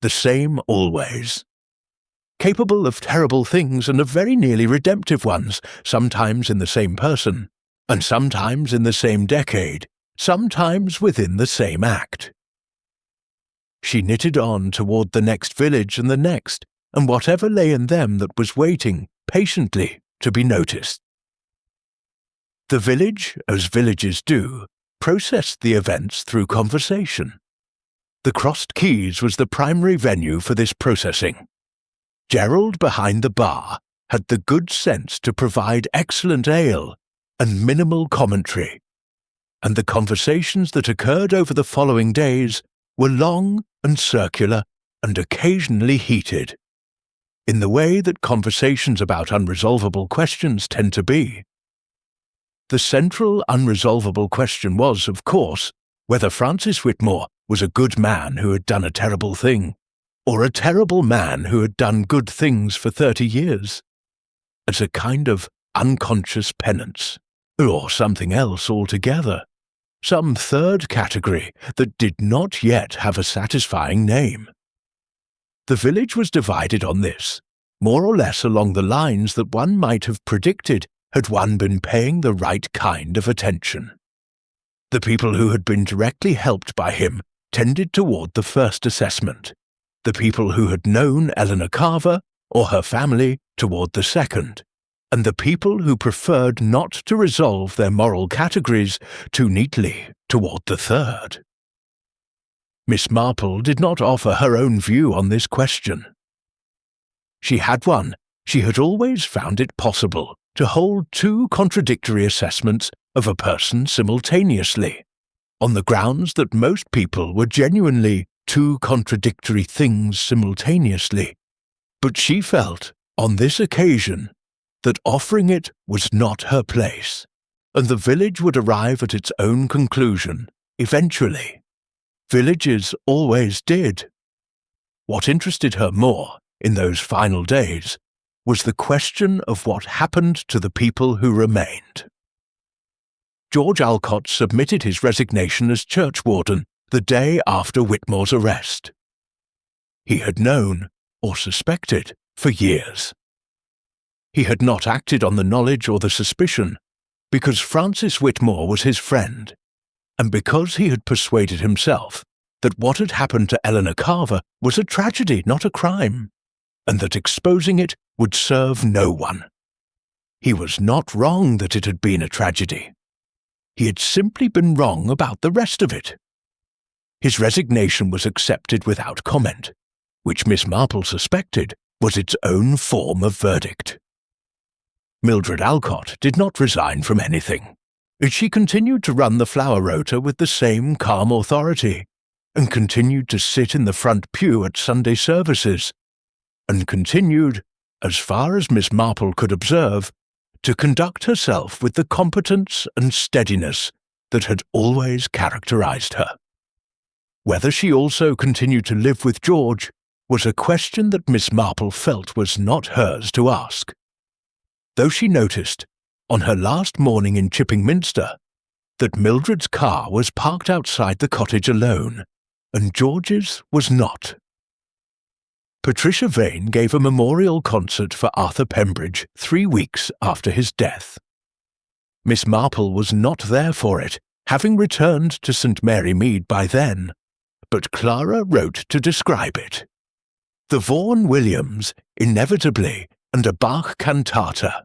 the same always. Capable of terrible things and of very nearly redemptive ones, sometimes in the same person, and sometimes in the same decade, sometimes within the same act. She knitted on toward the next village and the next, and whatever lay in them that was waiting, patiently, to be noticed. The village, as villages do, processed the events through conversation. The Crossed Keys was the primary venue for this processing. Gerald behind the bar had the good sense to provide excellent ale and minimal commentary, and the conversations that occurred over the following days were long and circular and occasionally heated, in the way that conversations about unresolvable questions tend to be. The central unresolvable question was, of course, whether Francis Whitmore was a good man who had done a terrible thing, or a terrible man who had done good things for 30 years, as a kind of unconscious penance, or something else altogether, some third category that did not yet have a satisfying name. The village was divided on this, more or less along the lines that one might have predicted had one been paying the right kind of attention. The people who had been directly helped by him tended toward the first assessment, the people who had known Eleanor Carver or her family toward the second, and the people who preferred not to resolve their moral categories too neatly toward the third. Miss Marple did not offer her own view on this question. She had one. She had always found it possible to hold two contradictory assessments of a person simultaneously, on the grounds that most people were genuinely two contradictory things simultaneously. But she felt, on this occasion, that offering it was not her place, and the village would arrive at its own conclusion, eventually. Villages always did. What interested her more, in those final days, was the question of what happened to the people who remained. George Alcott submitted his resignation as churchwarden the day after Whitmore's arrest. He had known, or suspected, for years. He had not acted on the knowledge or the suspicion because Francis Whitmore was his friend, and because he had persuaded himself that what had happened to Eleanor Carver was a tragedy, not a crime, and that exposing it would serve no one. He was not wrong that it had been a tragedy. He had simply been wrong about the rest of it. His resignation was accepted without comment, which Miss Marple suspected was its own form of verdict. Mildred Alcott did not resign from anything. She continued to run the flower rota with the same calm authority, and continued to sit in the front pew at Sunday services, and continued, as far as Miss Marple could observe, to conduct herself with the competence and steadiness that had always characterized her. Whether she also continued to live with George was a question that Miss Marple felt was not hers to ask. Though she noticed, on her last morning in Chipping Minster, that Mildred's car was parked outside the cottage alone, and George's was not. Patricia Vane gave a memorial concert for Arthur Pembridge 3 weeks after his death. Miss Marple was not there for it, having returned to St. Mary Mead by then, but Clara wrote to describe it. The Vaughan Williams, inevitably, and a Bach cantata,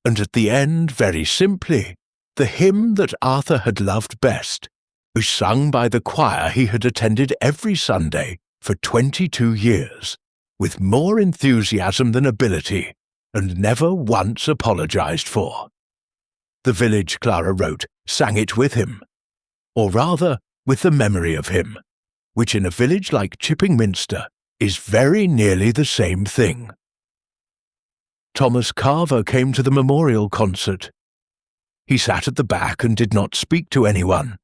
and at the end, very simply, the hymn that Arthur had loved best, was sung by the choir he had attended every Sunday for 22 years, with more enthusiasm than ability, and never once apologized for. The village, Clara wrote, sang it with him, or rather, with the memory of him, which in a village like Chipping Minster is very nearly the same thing. Thomas Carver came to the memorial concert. He sat at the back and did not speak to anyone,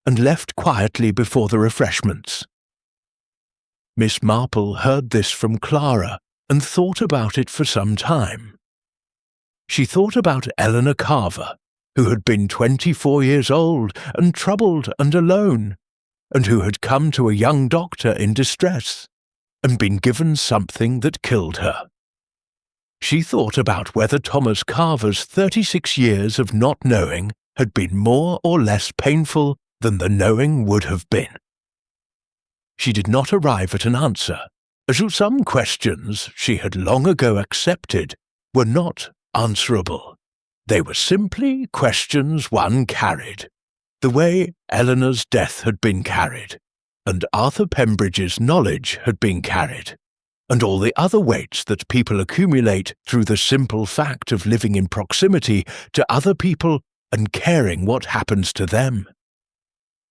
and left quietly before the refreshments. Miss Marple heard this from Clara and thought about it for some time. She thought about Eleanor Carver, who had been 24 years old and troubled and alone, and who had come to a young doctor in distress, and been given something that killed her. She thought about whether Thomas Carver's 36 years of not knowing had been more or less painful than the knowing would have been. She did not arrive at an answer, as some questions she had long ago accepted were not answerable. They were simply questions one carried, the way Eleanor's death had been carried, and Arthur Pembridge's knowledge had been carried, and all the other weights that people accumulate through the simple fact of living in proximity to other people and caring what happens to them.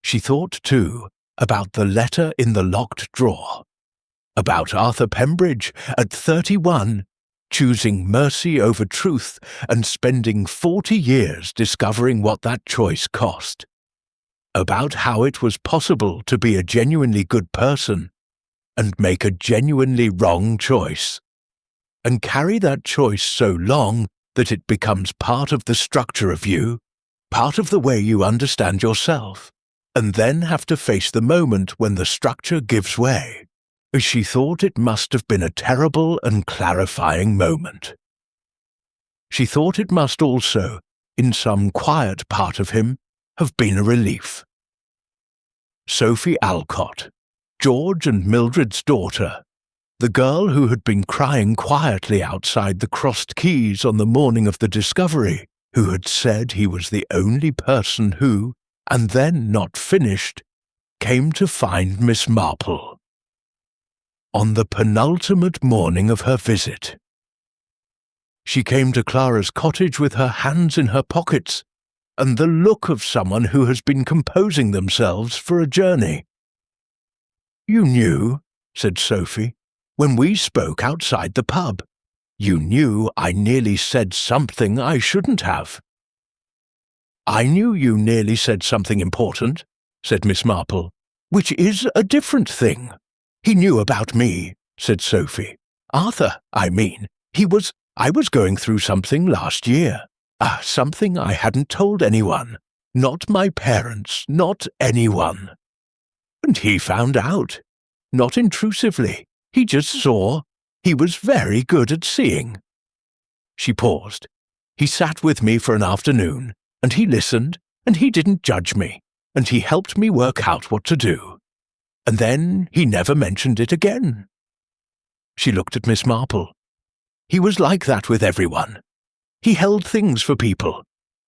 She thought, too, about the letter in the locked drawer, about Arthur Pembridge at 31, choosing mercy over truth and spending 40 years discovering what that choice cost, about how it was possible to be a genuinely good person and make a genuinely wrong choice, and carry that choice so long that it becomes part of the structure of you, part of the way you understand yourself, and then have to face the moment when the structure gives way. She thought it must have been a terrible and clarifying moment. She thought it must also, in some quiet part of him, have been a relief. Sophie Alcott, George and Mildred's daughter, the girl who had been crying quietly outside the Crossed Keys on the morning of the discovery, who had said he was the only person who, and then not finished, came to find Miss Marple. On the penultimate morning of her visit. She came to Clara's cottage with her hands in her pockets, and the look of someone who has been composing themselves for a journey. "You knew," said Sophie, "when we spoke outside the pub. You knew I nearly said something I shouldn't have." "I knew you nearly said something important," said Miss Marple, which is a different thing. He knew about me, said Sophie. Arthur, I mean. I was going through something last year. Something I hadn't told anyone. Not my parents, not anyone. And he found out. Not intrusively. He just saw. He was very good at seeing. She paused. He sat with me for an afternoon, and he listened, and he didn't judge me, and he helped me work out what to do. And then he never mentioned it again. She looked at Miss Marple. He was like that with everyone. He held things for people.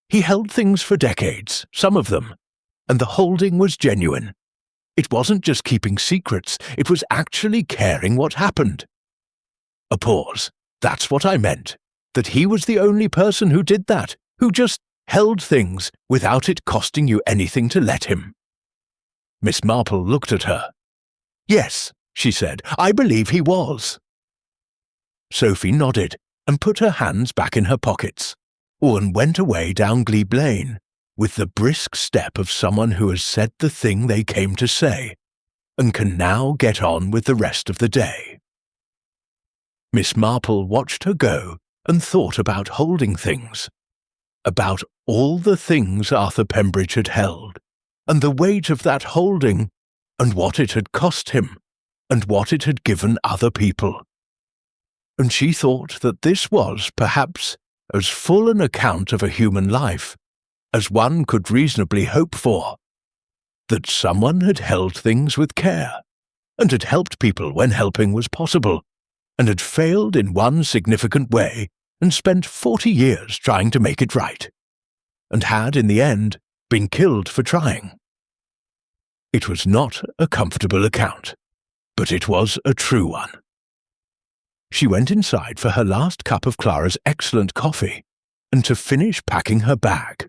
He held things for decades, some of them, and the holding was genuine. It wasn't just keeping secrets, it was actually caring what happened. A pause. That's what I meant. That he was the only person who did that, who just held things without it costing you anything to let him. Miss Marple looked at her. Yes, she said, I believe he was. Sophie nodded and put her hands back in her pockets, and went away down Glebe Lane with the brisk step of someone who has said the thing they came to say and can now get on with the rest of the day. Miss Marple watched her go and thought about holding things, about all the things Arthur Pembridge had held, and the weight of that holding, and what it had cost him, and what it had given other people. And she thought that this was, perhaps, as full an account of a human life as one could reasonably hope for, that someone had held things with care, and had helped people when helping was possible, and had failed in one significant way and spent 40 years trying to make it right, and had, in the end, been killed for trying. It was not a comfortable account, but it was a true one. She went inside for her last cup of Clara's excellent coffee, and to finish packing her bag.